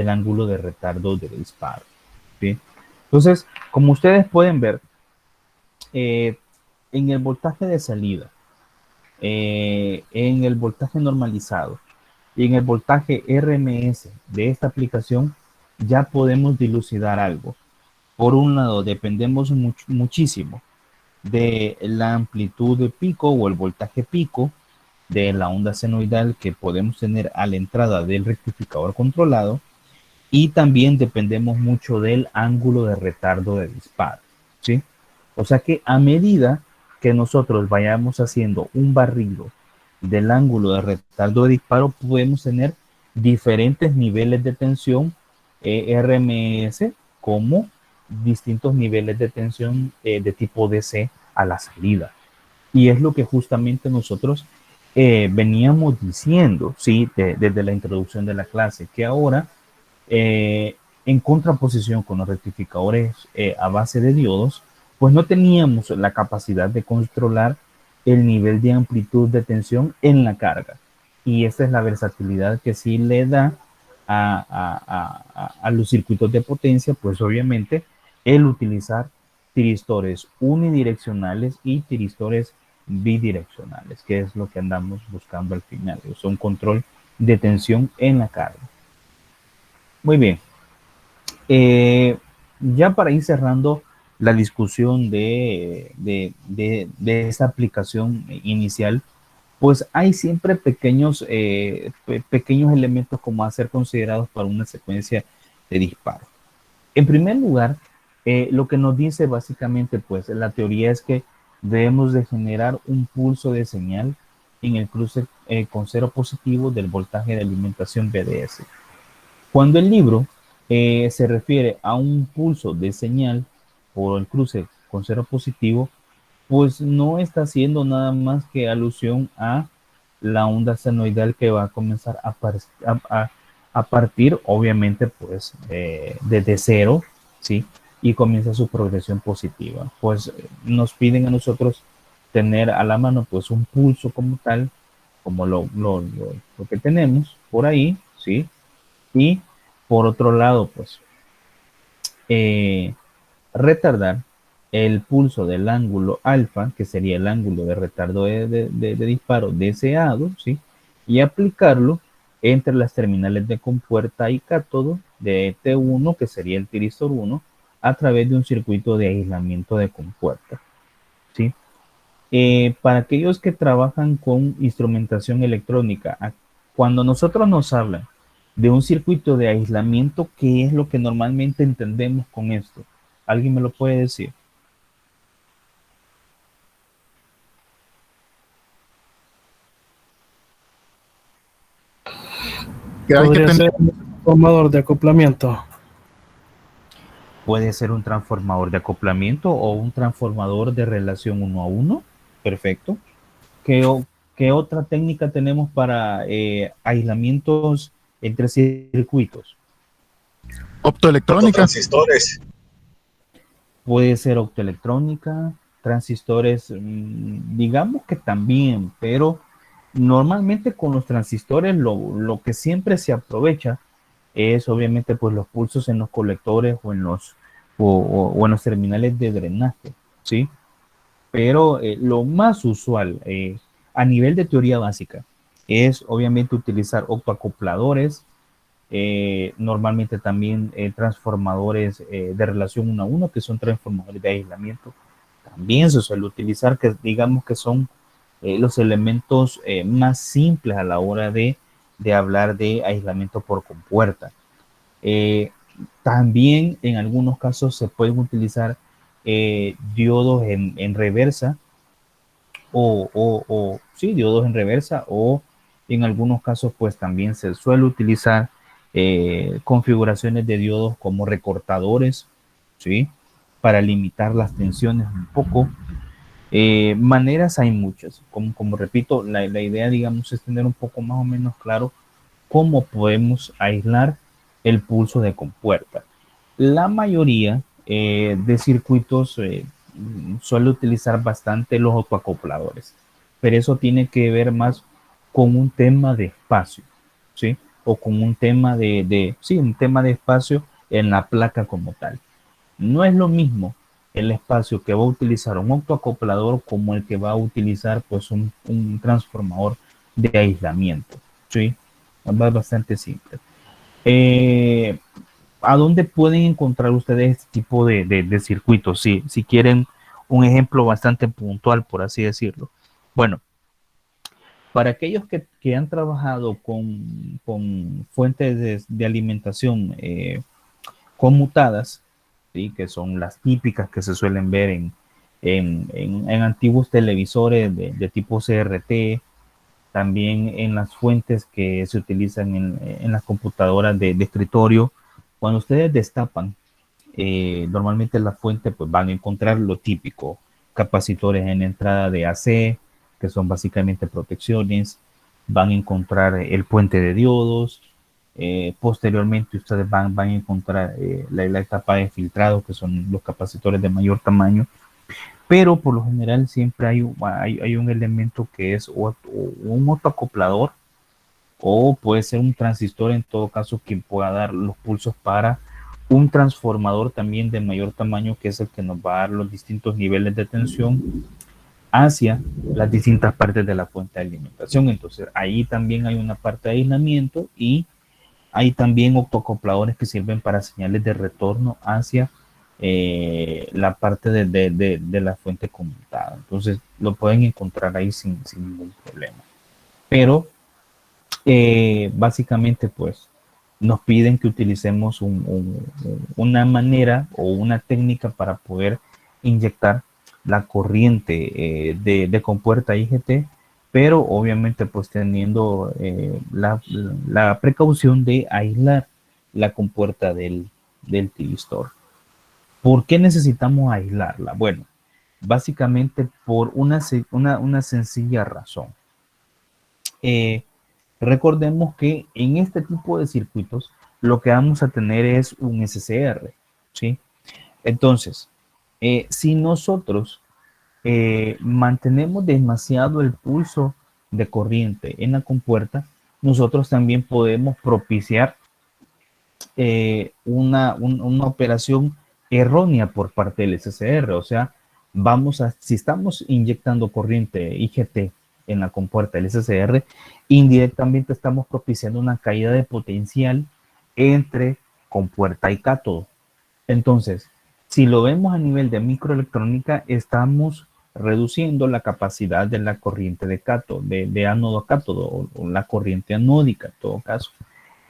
Speaker 1: ángulo de retardo de disparo. ¿Sí? Entonces, como ustedes pueden ver, eh, en el voltaje de salida, en el voltaje normalizado y en el voltaje RMS de esta aplicación, ya podemos dilucidar algo. Por un lado, dependemos muchísimo de la amplitud de pico o el voltaje pico de la onda senoidal que podemos tener a la entrada del rectificador controlado, y también dependemos mucho del ángulo de retardo de disparo, ¿sí? O sea que a medida que nosotros vayamos haciendo un barrido del ángulo de retardo de disparo, podemos tener diferentes niveles de tensión RMS como distintos niveles de tensión de tipo DC a la salida. Y es lo que justamente nosotros veníamos diciendo, ¿sí? Desde la introducción de la clase, que ahora eh, en contraposición con los rectificadores a base de diodos, pues no teníamos la capacidad de controlar el nivel de amplitud de tensión en la carga. Y esta es la versatilidad que sí le da a los circuitos de potencia, pues obviamente el utilizar tiristores unidireccionales y tiristores bidireccionales, que es lo que andamos buscando al final. Es un control de tensión en la carga. Muy bien. Ya para ir cerrando la discusión de esta aplicación inicial, pues hay siempre pequeños elementos como a ser considerados para una secuencia de disparo. En primer lugar, lo que nos dice básicamente, pues la teoría es que debemos de generar un pulso de señal en el cruce con cero positivo del voltaje de alimentación BDS. Cuando el libro se refiere a un pulso de señal por el cruce con cero positivo, pues no está haciendo nada más que alusión a la onda senoidal que va a comenzar a partir, obviamente, pues desde cero, ¿sí? Y comienza su progresión positiva. Pues nos piden a nosotros tener a la mano, pues, un pulso como tal, como lo que tenemos por ahí, ¿sí? Y por otro lado, pues, eh, retardar el pulso del ángulo alfa, que sería el ángulo de retardo de disparo deseado, ¿sí? Y aplicarlo entre las terminales de compuerta y cátodo de T1, que sería el tiristor 1, a través de un circuito de aislamiento de compuerta, ¿sí? Para aquellos que trabajan con instrumentación electrónica, cuando nosotros nos hablan de un circuito de aislamiento, ¿qué es lo que normalmente entendemos con esto? ¿Alguien me lo puede decir?
Speaker 2: Que hay que
Speaker 3: Podría
Speaker 2: tener.
Speaker 3: ser un transformador de acoplamiento.
Speaker 1: Puede ser un transformador de acoplamiento o un transformador de relación uno a uno. Perfecto. ¿Qué otra técnica tenemos para aislamientos entre circuitos?
Speaker 2: Optoelectrónica.
Speaker 5: Transistores.
Speaker 1: Puede ser optoelectrónica, transistores, digamos que también, pero normalmente con los transistores lo que siempre se aprovecha es obviamente pues los pulsos en los colectores o en o en los terminales de drenaje, ¿sí? Pero lo más usual a nivel de teoría básica es obviamente utilizar optoacopladores, normalmente también transformadores de relación uno a uno, que son transformadores de aislamiento. También se suele utilizar, que digamos que son los elementos más simples a la hora de hablar de aislamiento por compuerta. Eh, También en algunos casos se pueden utilizar diodos en reversa sí, diodos en reversa o en algunos casos pues también se suele utilizar configuraciones de diodos como recortadores, ¿sí? Para limitar las tensiones un poco. Maneras hay muchas, como repito, la idea digamos es tener un poco más o menos claro cómo podemos aislar el pulso de compuerta. La mayoría de circuitos suele utilizar bastante los autoacopladores, pero eso tiene que ver más con un tema de espacio, ¿sí? O con un tema sí, un tema de espacio en la placa como tal. No es lo mismo el espacio que va a utilizar un autoacoplador como el que va a utilizar pues un transformador de aislamiento, ¿sí? Es bastante simple. Eh, ¿A dónde pueden encontrar ustedes este tipo de circuitos? Si quieren un ejemplo bastante puntual, por así decirlo. Bueno, para aquellos que han trabajado con fuentes de alimentación conmutadas, ¿sí? Que son las típicas que se suelen ver en antiguos televisores de tipo CRT, también en las fuentes que se utilizan en las computadoras de escritorio. Cuando ustedes destapan, normalmente la fuente, pues van a encontrar lo típico, capacitores en entrada de AC, que son básicamente protecciones, van a encontrar el puente de diodos, posteriormente ustedes van a encontrar la etapa de filtrado, que son los capacitores de mayor tamaño, pero por lo general siempre hay un elemento que es o un autoacoplador o puede ser un transistor en todo caso quien pueda dar los pulsos para un transformador también de mayor tamaño que es el que nos va a dar los distintos niveles de tensión hacia las distintas partes de la fuente de alimentación. Entonces ahí también hay una parte de aislamiento y hay también autoacopladores que sirven para señales de retorno hacia la parte de la fuente conmutada. Entonces lo pueden encontrar ahí sin ningún problema. Pero básicamente pues nos piden que utilicemos una manera o una técnica para poder inyectar la corriente de compuerta IGT, pero obviamente pues teniendo la precaución de aislar la compuerta del thyristor. ¿Por qué necesitamos aislarla? Bueno, básicamente por una sencilla razón. Recordemos que en este tipo de circuitos lo que vamos a tener es un SCR, ¿sí? Entonces, si nosotros mantenemos demasiado el pulso de corriente en la compuerta, nosotros también podemos propiciar una operación errónea por parte del SCR. O sea, si estamos inyectando corriente IGT en la compuerta del SCR, indirectamente estamos propiciando una caída de potencial entre compuerta y cátodo. Entonces, si lo vemos a nivel de microelectrónica, estamos reduciendo la capacidad de la corriente de cátodo, de ánodo a cátodo, o la corriente anódica en todo caso.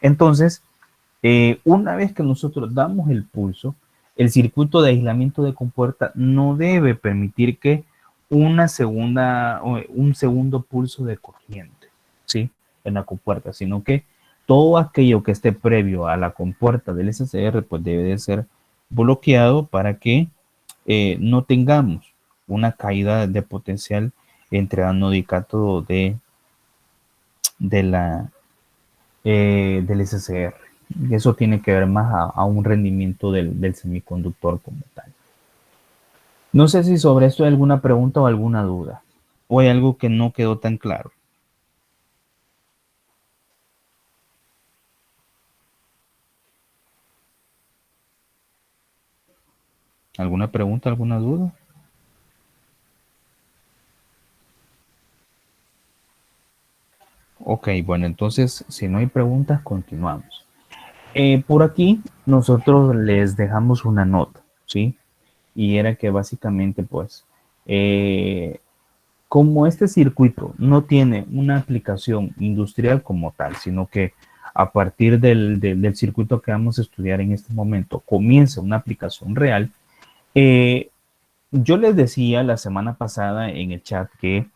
Speaker 1: Entonces, una vez que nosotros damos el pulso, el circuito de aislamiento de compuerta no debe permitir que un segundo pulso de corriente, ¿sí? En la compuerta, sino que todo aquello que esté previo a la compuerta del SCR, pues debe de ser bloqueado para que no tengamos una caída de potencial entre ánodo y cátodo del SCR. Y eso tiene que ver más a un rendimiento del semiconductor como tal. No sé si sobre esto hay alguna pregunta o alguna duda, o hay algo que no quedó tan claro. ¿Alguna pregunta, alguna duda? Ok, bueno, entonces, si no hay preguntas, continuamos. Por aquí, nosotros les dejamos una nota, ¿sí? Y era que básicamente, pues, como este circuito no tiene una aplicación industrial como tal, sino que a partir del circuito que vamos a estudiar en este momento comienza una aplicación real, yo les decía la semana pasada en el chat que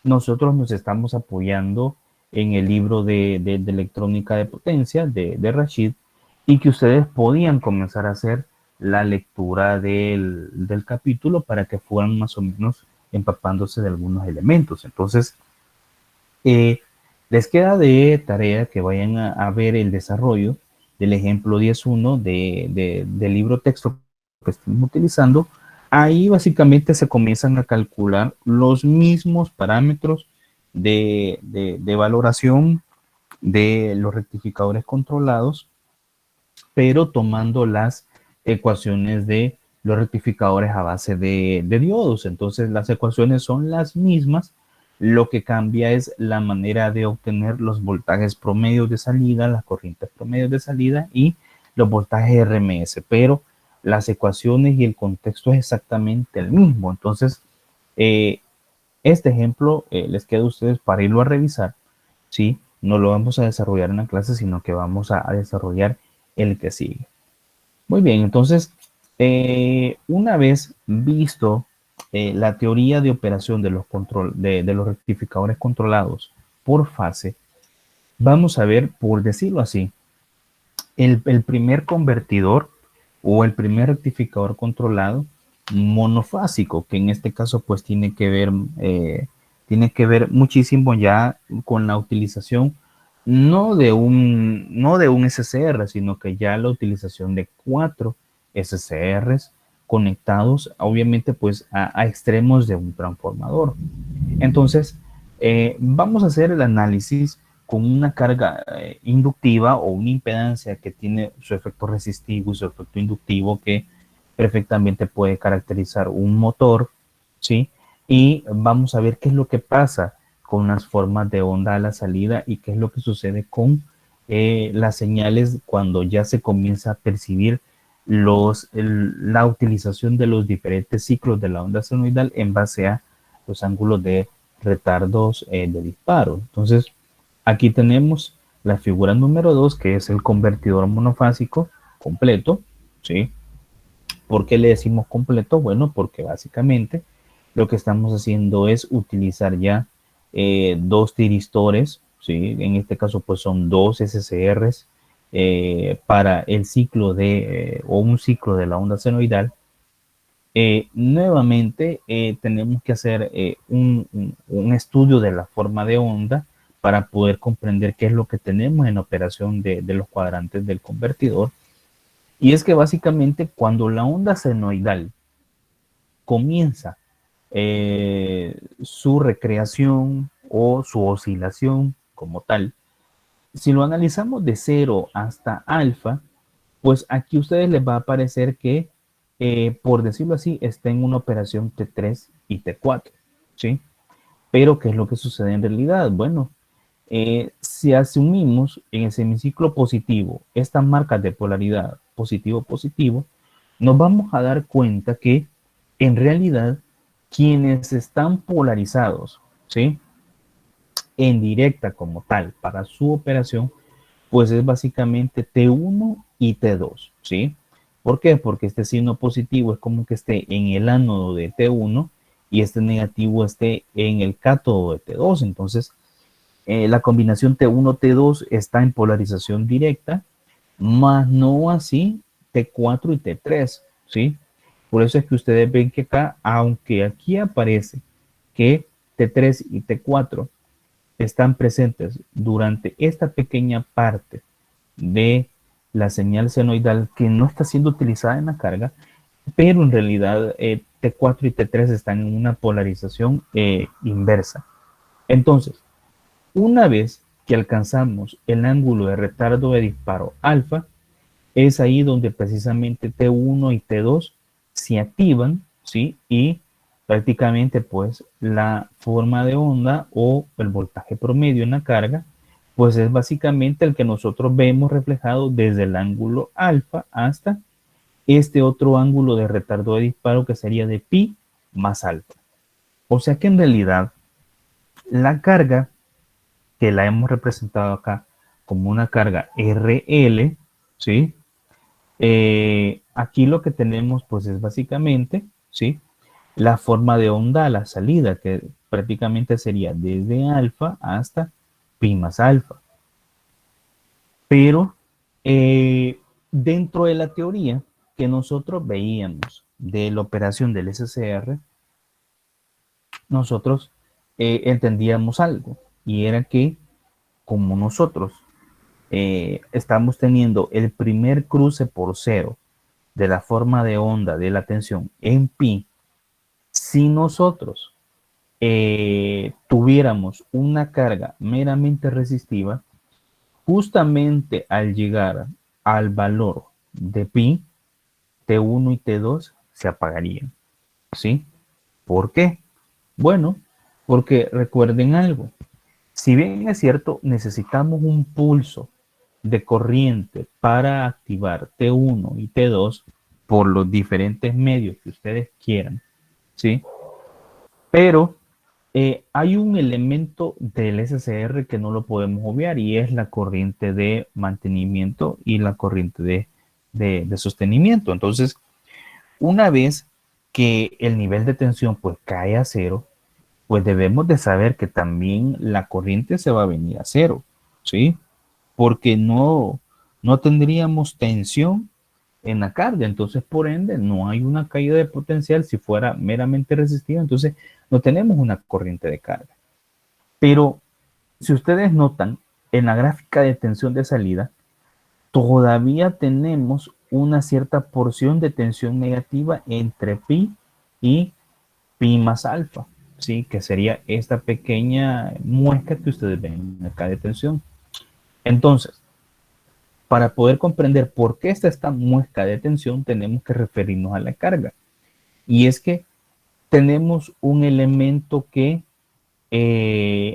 Speaker 1: nosotros nos estamos apoyando en el libro de electrónica de potencia de Rashid y que ustedes podían comenzar a hacer la lectura del capítulo para que fueran más o menos empapándose de algunos elementos. Entonces, les queda de tarea que vayan a ver el desarrollo del ejemplo 10.1 del libro texto que estamos utilizando. Ahí básicamente se comienzan a calcular los mismos parámetros de valoración de los rectificadores controlados, pero tomando las ecuaciones de los rectificadores a base de diodos. Entonces las ecuaciones son las mismas, lo que cambia es la manera de obtener los voltajes promedios de salida, las corrientes promedios de salida y los voltajes RMS, pero las ecuaciones y el contexto es exactamente el mismo. Entonces, este ejemplo les queda a ustedes para irlo a revisar, ¿sí? No lo vamos a desarrollar en la clase, sino que vamos a desarrollar el que sigue. Muy bien, entonces, una vez visto la teoría de operación de los rectificadores controlados por fase, vamos a ver, por decirlo así, el primer convertidor o el primer rectificador controlado monofásico, que en este caso pues tiene que ver muchísimo ya con la utilización no de un SCR, sino que ya la utilización de 4 SCRs conectados, obviamente, pues a extremos de un transformador. Entonces, vamos a hacer el análisis con una carga inductiva o una impedancia que tiene su efecto resistivo y su efecto inductivo que perfectamente puede caracterizar un motor, ¿sí? Y vamos a ver qué es lo que pasa con las formas de onda a la salida y qué es lo que sucede con las señales cuando ya se comienza a percibir la utilización de los diferentes ciclos de la onda senoidal en base a los ángulos de retardos de disparo. Entonces, aquí tenemos la figura número 2, que es el convertidor monofásico completo, ¿sí? ¿Por qué le decimos completo? Bueno, porque básicamente lo que estamos haciendo es utilizar ya dos tiristores, ¿sí? En este caso pues son dos SCRs para el ciclo o un ciclo de la onda senoidal. Nuevamente tenemos que hacer un estudio de la forma de onda para poder comprender qué es lo que tenemos en operación de los cuadrantes del convertidor. Y es que básicamente cuando la onda senoidal comienza su recreación o su oscilación como tal, si lo analizamos de 0 hasta alfa, pues aquí a ustedes les va a aparecer que, por decirlo así, está en una operación T3 y T4, ¿sí? Pero, ¿qué es lo que sucede en realidad? Bueno, si asumimos en el semiciclo positivo estas marcas de polaridad positivo-positivo, nos vamos a dar cuenta que en realidad quienes están polarizados, ¿sí? En directa como tal para su operación, pues es básicamente T1 y T2, ¿sí? ¿Por qué? Porque este signo positivo es como que esté en el ánodo de T1 y este negativo esté en el cátodo de T2. Entonces, La combinación T1-T2 está en polarización directa, más no así T4 y T3, ¿sí? Por eso es que ustedes ven que acá, aunque aquí aparece que T3 y T4 están presentes durante esta pequeña parte de la señal senoidal que no está siendo utilizada en la carga, pero en realidad T4 y T3 están en una polarización inversa. Entonces, una vez que alcanzamos el ángulo de retardo de disparo alfa, es ahí donde precisamente T1 y T2 se activan, ¿sí? Y prácticamente pues la forma de onda o el voltaje promedio en la carga, pues es básicamente el que nosotros vemos reflejado desde el ángulo alfa hasta este otro ángulo de retardo de disparo que sería de pi más alfa. O sea que en realidad la carga que la hemos representado acá como una carga RL, ¿sí? Aquí lo que tenemos pues es básicamente, ¿sí? La forma de onda a la salida, que prácticamente sería desde alfa hasta pi más alfa. Pero dentro de la teoría que nosotros veíamos de la operación del SCR, nosotros entendíamos algo, y era que como nosotros estamos teniendo el primer cruce por cero de la forma de onda de la tensión en pi, si nosotros tuviéramos una carga meramente resistiva, justamente al llegar al valor de pi, T1 y T2 se apagarían, ¿sí? ¿Por qué? Bueno, porque recuerden algo, si bien es cierto, necesitamos un pulso de corriente para activar T1 y T2 por los diferentes medios que ustedes quieran, ¿sí? Pero hay un elemento del SCR que no lo podemos obviar y es la corriente de mantenimiento y la corriente de sostenimiento. Entonces, una vez que el nivel de tensión pues cae a cero, pues debemos de saber que también la corriente se va a venir a cero, ¿sí? Porque no tendríamos tensión en la carga, entonces por ende no hay una caída de potencial. Si fuera meramente resistiva, entonces no tenemos una corriente de carga. Pero si ustedes notan, en la gráfica de tensión de salida, todavía tenemos una cierta porción de tensión negativa entre pi y pi más alfa, ¿sí? Que sería esta pequeña muesca que ustedes ven acá de tensión. Entonces, para poder comprender por qué está esta muesca de tensión, tenemos que referirnos a la carga. Y es que tenemos un elemento que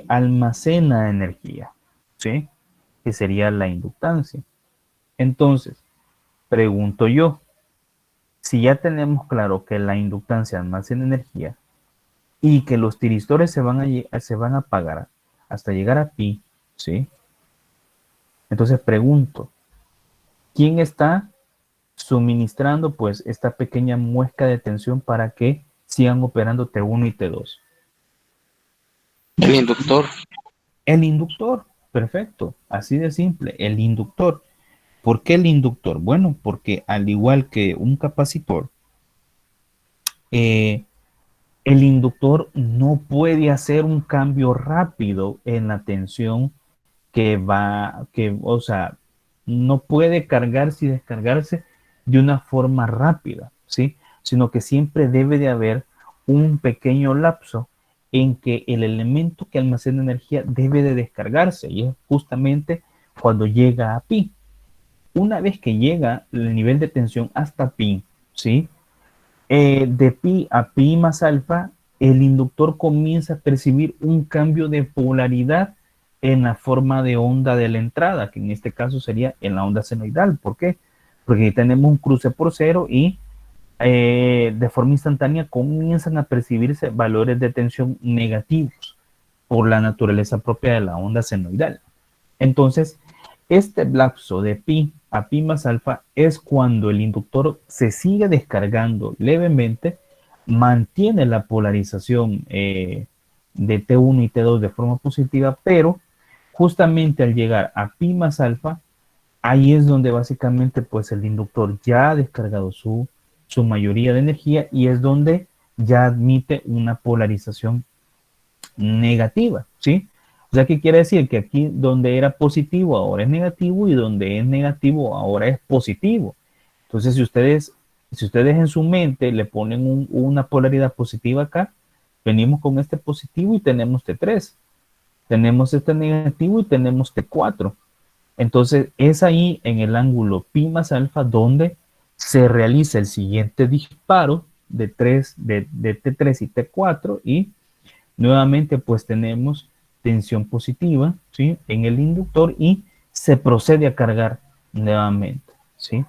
Speaker 1: almacena energía, ¿sí? Que sería la inductancia. Entonces, pregunto yo, si ya tenemos claro que la inductancia almacena energía y que los tiristores se van a apagar hasta llegar a pi, ¿sí? Entonces pregunto, ¿quién está suministrando pues esta pequeña muesca de tensión para que sigan operando T1 y T2?
Speaker 5: El inductor.
Speaker 1: El inductor, perfecto, así de simple, el inductor. ¿Por qué el inductor? Bueno, porque al igual que un capacitor, el inductor no puede hacer un cambio rápido en la tensión o sea, no puede cargarse y descargarse de una forma rápida, ¿sí? Sino que siempre debe de haber un pequeño lapso en que el elemento que almacena energía debe de descargarse, y es justamente cuando llega a pi. Una vez que llega el nivel de tensión hasta pi, ¿sí? De pi a pi más alfa, el inductor comienza a percibir un cambio de polaridad en la forma de onda de la entrada, que en este caso sería en la onda senoidal. ¿Por qué? Porque tenemos un cruce por cero y de forma instantánea comienzan a percibirse valores de tensión negativos por la naturaleza propia de la onda senoidal. Entonces, este lapso de pi a pi más alfa es cuando el inductor se sigue descargando levemente, mantiene la polarización de T1 y T2 de forma positiva, pero Justamente al llegar a pi más alfa, ahí es donde básicamente pues el inductor ya ha descargado su mayoría de energía y es donde ya admite una polarización negativa, ¿sí? O sea, ¿qué quiere decir? Que aquí donde era positivo ahora es negativo y donde es negativo ahora es positivo. Entonces, si ustedes en su mente le ponen una polaridad positiva acá, venimos con este positivo y tenemos T3. Tenemos este negativo y tenemos T4. Entonces, es ahí en el ángulo pi más alfa donde se realiza el siguiente disparo de T3 y T4 y nuevamente pues tenemos tensión positiva, ¿sí? En el inductor y se procede a cargar nuevamente, ¿sí?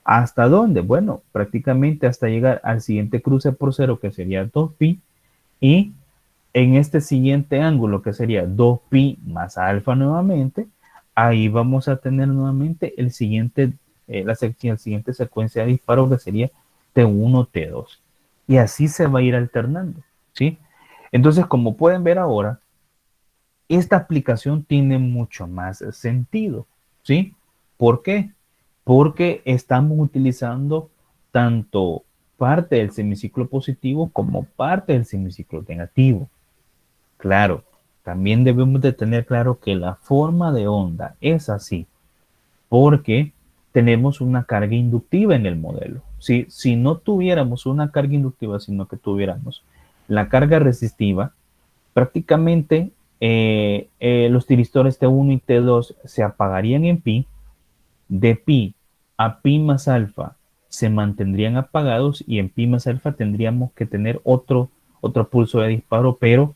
Speaker 1: ¿Hasta dónde? Bueno, prácticamente hasta llegar al siguiente cruce por cero que sería 2pi y en este siguiente ángulo que sería 2pi más alfa nuevamente, ahí vamos a tener nuevamente la siguiente secuencia de disparos que sería T1, T2. Y así se va a ir alternando, ¿sí? Entonces, como pueden ver ahora, esta aplicación tiene mucho más sentido, ¿sí? ¿Por qué? Porque estamos utilizando tanto parte del semiciclo positivo como parte del semiciclo negativo. Claro, también debemos de tener claro que la forma de onda es así, porque tenemos una carga inductiva en el modelo. Si no tuviéramos una carga inductiva, sino que tuviéramos la carga resistiva, prácticamente los tiristores T1 y T2 se apagarían en pi, de pi a pi más alfa se mantendrían apagados y en pi más alfa tendríamos que tener otro pulso de disparo, pero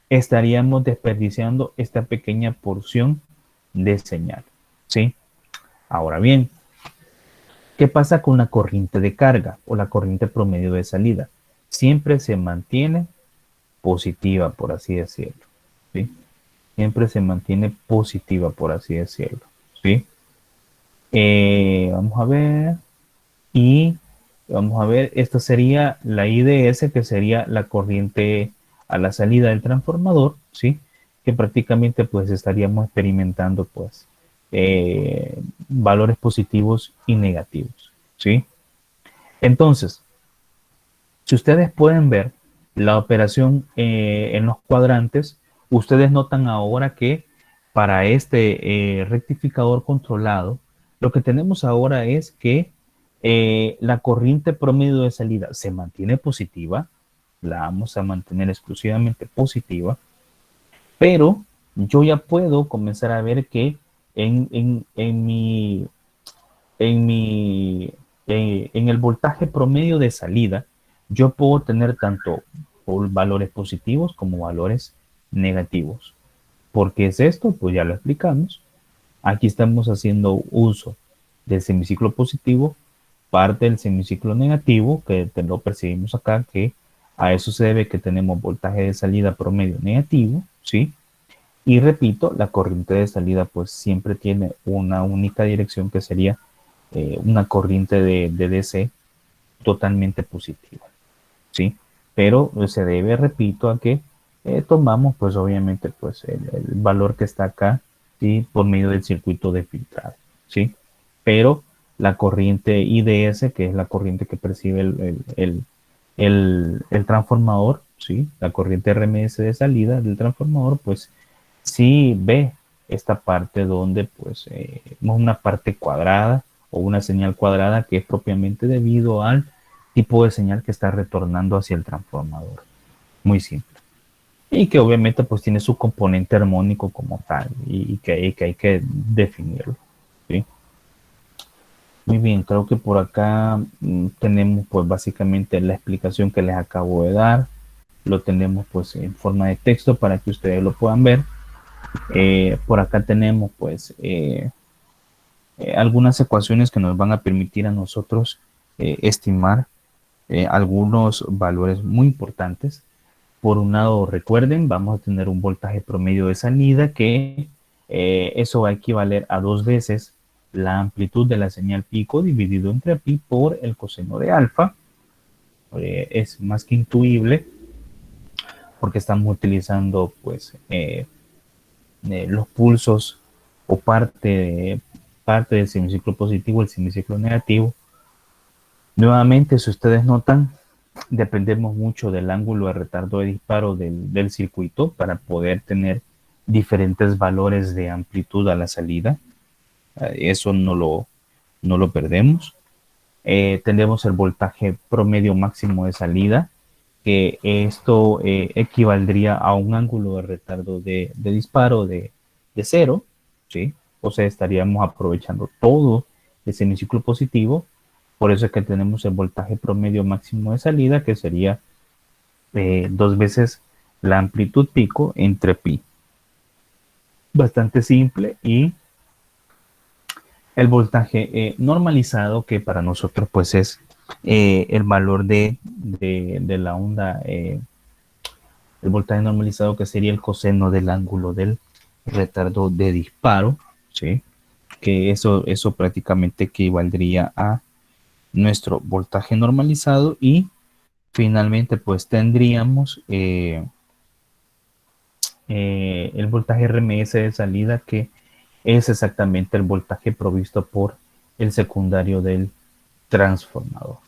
Speaker 1: estaríamos desperdiciando esta pequeña porción de señal, ¿sí? Ahora bien, ¿qué pasa con la corriente de carga o la corriente promedio de salida? Siempre se mantiene positiva, por así decirlo, ¿sí? Siempre se mantiene positiva, por así decirlo, ¿sí? Vamos a ver, y vamos a ver, esta sería la IDS, que sería la corriente a la salida del transformador, ¿sí? Que prácticamente pues estaríamos experimentando pues valores positivos y negativos, ¿sí? Entonces, si ustedes pueden ver la operación en los cuadrantes, ustedes notan ahora que para este rectificador controlado, lo que tenemos ahora es que la corriente promedio de salida se mantiene positiva, la vamos a mantener exclusivamente positiva, pero yo ya puedo comenzar a ver que en el voltaje promedio de salida, yo puedo tener tanto valores positivos como valores negativos. ¿Por qué es esto? Pues ya lo explicamos. Aquí estamos haciendo uso del semiciclo positivo, parte del semiciclo negativo, que lo percibimos acá, que a eso se debe que tenemos voltaje de salida promedio negativo, ¿sí? Y repito, la corriente de salida pues siempre tiene una única dirección que sería una corriente de DC totalmente positiva, ¿sí? Pero se debe, repito, a que tomamos pues obviamente pues el valor que está acá, ¿sí? Por medio del circuito de filtrado, ¿sí? Pero la corriente IDS, que es la corriente que percibe el transformador, ¿sí? La corriente RMS de salida del transformador, pues sí ve esta parte donde pues una parte cuadrada o una señal cuadrada que es propiamente debido al tipo de señal que está retornando hacia el transformador. Muy simple. Y que obviamente pues tiene su componente armónico como tal y que hay que definirlo, ¿sí? Muy bien, creo que por acá tenemos pues básicamente la explicación que les acabo de dar. Lo tenemos pues en forma de texto para que ustedes lo puedan ver. Por acá tenemos pues algunas ecuaciones que nos van a permitir a nosotros estimar algunos valores muy importantes. Por un lado, recuerden, vamos a tener un voltaje promedio de salida que eso va a equivaler a 2 veces la amplitud de la señal pico dividido entre pi por el coseno de alfa. Es más que intuible porque estamos utilizando pues los pulsos o parte del semiciclo positivo, el semiciclo negativo. Nuevamente, si ustedes notan, dependemos mucho del ángulo de retardo de disparo del circuito para poder tener diferentes valores de amplitud a la salida. Eso no lo perdemos. Tenemos el voltaje promedio máximo de salida, que esto equivaldría a un ángulo de retardo de disparo de cero, ¿sí? O sea, estaríamos aprovechando todo el semiciclo positivo. Por eso es que tenemos el voltaje promedio máximo de salida, que sería 2 veces la amplitud pico entre pi. Bastante simple. Y el voltaje normalizado, que para nosotros pues es el valor de la onda, el voltaje normalizado, que sería el coseno del ángulo del retardo de disparo, ¿sí? Que eso prácticamente equivaldría a nuestro voltaje normalizado. Y finalmente pues tendríamos el voltaje RMS de salida, que es exactamente el voltaje provisto por el secundario del transformador,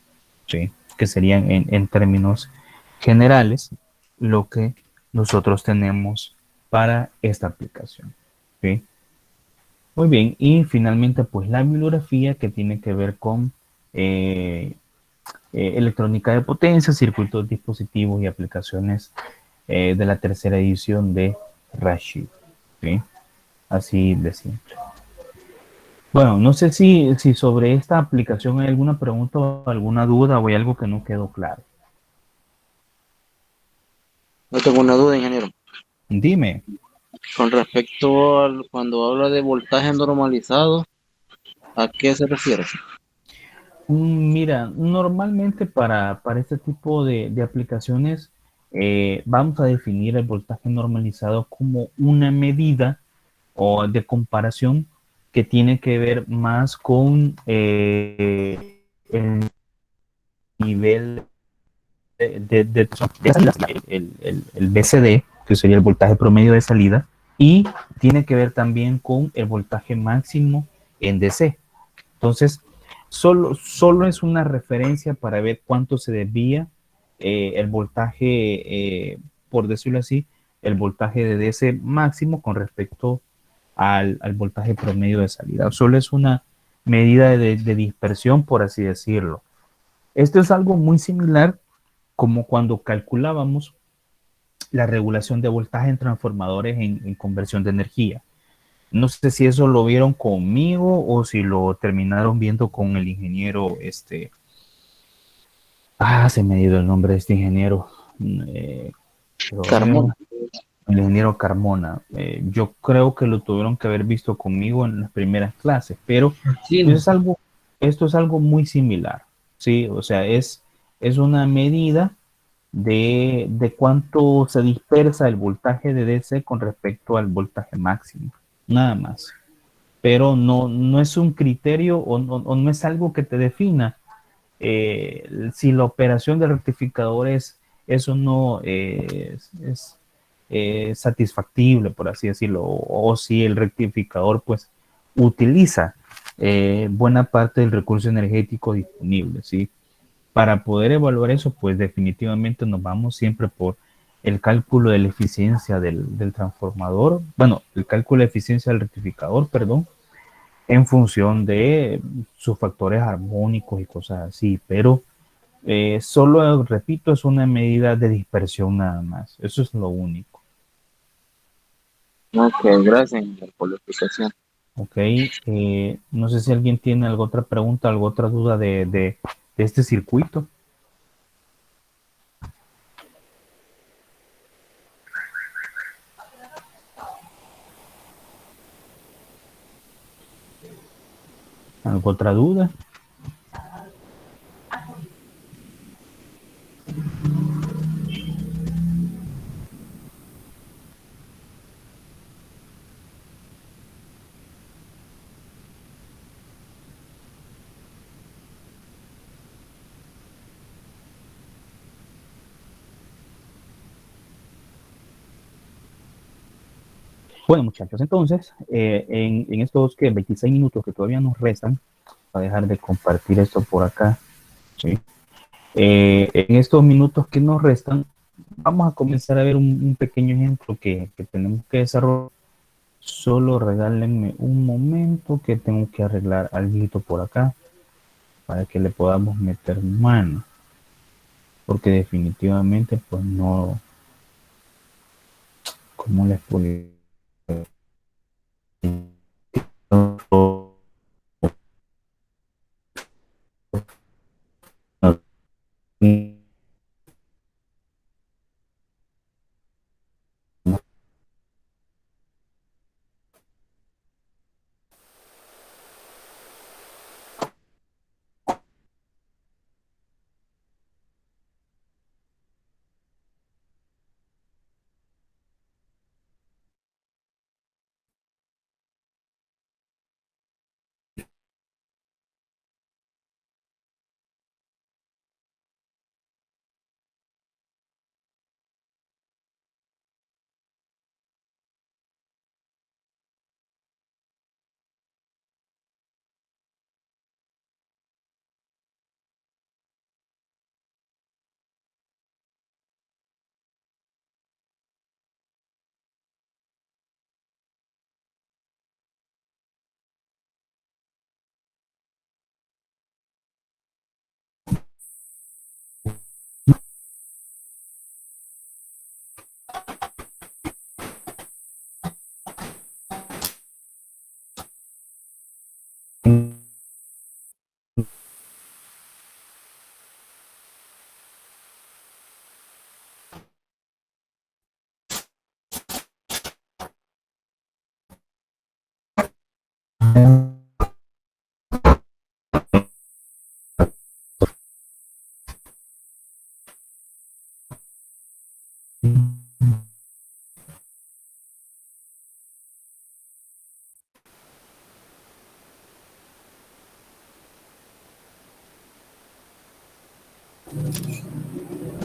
Speaker 1: ¿sí? Que serían en términos generales lo que nosotros tenemos para esta aplicación, ¿sí? Muy bien, y finalmente pues la bibliografía, que tiene que ver con electrónica de potencia, circuitos, dispositivos y aplicaciones de la tercera edición de Rashid, ¿sí? Así de simple. Bueno, no sé si sobre esta aplicación hay alguna pregunta o alguna duda, o hay algo que no quedó claro.
Speaker 5: No tengo una duda, ingeniero.
Speaker 1: Dime.
Speaker 5: Con respecto al cuando habla de voltaje normalizado, ¿a qué se refiere?
Speaker 1: Mira, normalmente para este tipo de aplicaciones vamos a definir el voltaje normalizado como una medida o de comparación que tiene que ver más con el nivel el BCD, que sería el voltaje promedio de salida, y tiene que ver también con el voltaje máximo en DC. Entonces, solo es una referencia para ver cuánto se desvía el voltaje, por decirlo así, el voltaje de DC máximo con respecto al voltaje promedio de salida. Solo es una medida de dispersión, por así decirlo. Esto es algo muy similar como cuando calculábamos la regulación de voltaje en transformadores en conversión de energía. No sé si eso lo vieron conmigo o si lo terminaron viendo con el ingeniero, se me ha ido el nombre de este ingeniero, quiero ver,
Speaker 5: Carmona.
Speaker 1: el ingeniero Carmona. Yo creo que lo tuvieron que haber visto conmigo en las primeras clases, pero
Speaker 3: Sí,
Speaker 1: pues esto es algo muy similar, ¿sí? O sea, es una medida de cuánto se dispersa el voltaje de DC con respecto al voltaje máximo, nada más. Pero no es un criterio o no es algo que te defina si la operación de rectificador es o no satisfactible, por así decirlo, o si el rectificador pues utiliza buena parte del recurso energético disponible, ¿sí? Para poder evaluar eso, pues definitivamente nos vamos siempre por el cálculo de la eficiencia del transformador, bueno, el cálculo de eficiencia del rectificador, perdón, en función de sus factores armónicos y cosas así, pero solo, repito, es una medida de dispersión nada más, eso es lo único.
Speaker 5: Ok, gracias, ingeniero, por la explicación.
Speaker 1: Ok, no sé si alguien tiene alguna otra pregunta, alguna otra duda de este circuito. ¿Alguna otra duda? Bueno, muchachos, entonces, en estos 26 minutos que todavía nos restan, voy a dejar de compartir esto por acá, ¿sí? En estos minutos que nos restan, vamos a comenzar a ver un pequeño ejemplo que tenemos que desarrollar. Solo regálenme un momento que tengo que arreglar algo por acá para que le podamos meter mano. Porque definitivamente, pues no, ¿cómo les puedo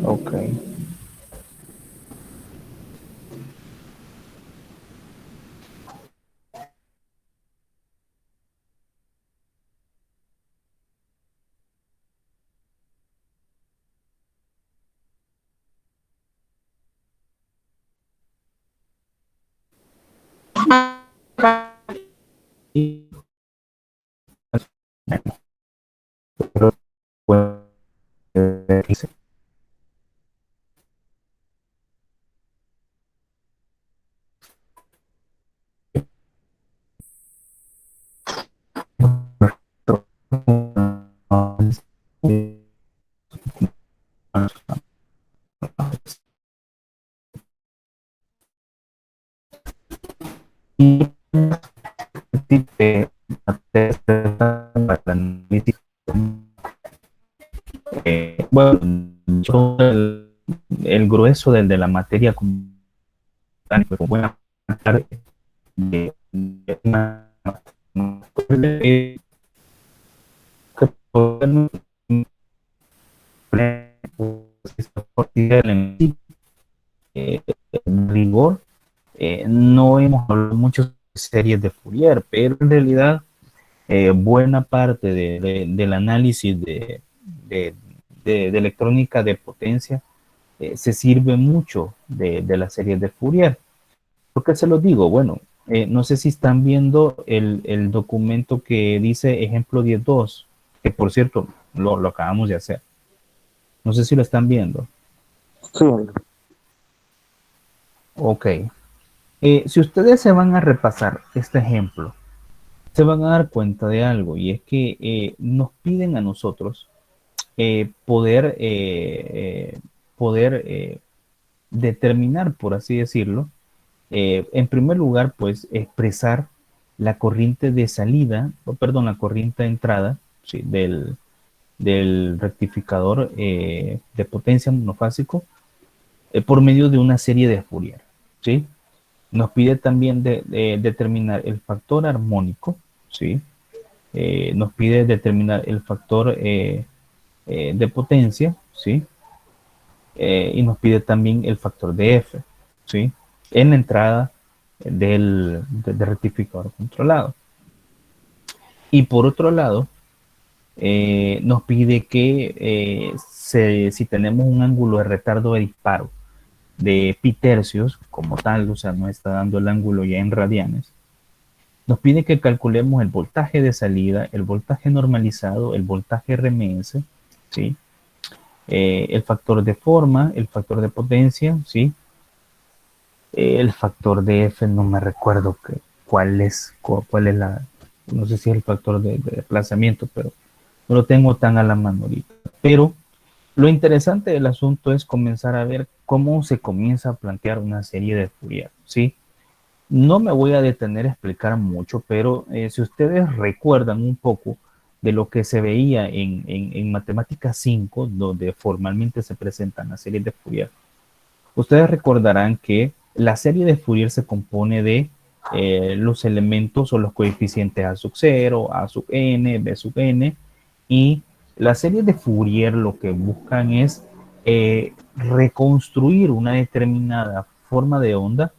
Speaker 1: Ok. Y, pero, pues, dice, y bueno, yo el grueso de la materia como tal, pero buena parte de una en rigor, no hemos hablado mucho de series de Fourier, pero en realidad buena parte del análisis de, de electrónica de potencia se sirve mucho de las series de Fourier. ¿Por qué se los digo? Bueno, no sé si están viendo el documento que dice ejemplo 10.2, que por cierto lo acabamos de hacer. No sé si lo están viendo.
Speaker 5: Sí.
Speaker 1: Ok. Si ustedes se van a repasar este ejemplo, se van a dar cuenta de algo, y es que nos piden a nosotros poder determinar, por así decirlo, en primer lugar, pues expresar la corriente de salida, o perdón, la corriente de entrada, ¿sí? del rectificador de potencia monofásico por medio de una serie de Fourier, ¿sí? Nos pide también de determinar el factor armónico, ¿sí? Nos pide determinar el factor de potencia, ¿sí? Y nos pide también el factor de F, ¿sí? En la entrada del rectificador controlado. Y por otro lado, nos pide que si tenemos un ángulo de retardo de disparo de pi tercios, como tal, o sea, nos está dando el ángulo ya en radianes, nos pide que calculemos el voltaje de salida, el voltaje normalizado, el voltaje RMS, ¿sí? El factor de forma, el factor de potencia, ¿sí? El factor de F, no me recuerdo cuál es la, no sé si es el factor de desplazamiento, pero no lo tengo tan a la mano ahorita. Pero lo interesante del asunto es comenzar a ver cómo se comienza a plantear una serie de Fourier, ¿sí? No me voy a detener a explicar mucho, pero si ustedes recuerdan un poco de lo que se veía en Matemática 5, donde formalmente se presentan las series de Fourier, ustedes recordarán que la serie de Fourier se compone de los elementos o los coeficientes A sub 0, A sub n, B sub n, y la serie de Fourier lo que buscan es reconstruir una determinada forma de onda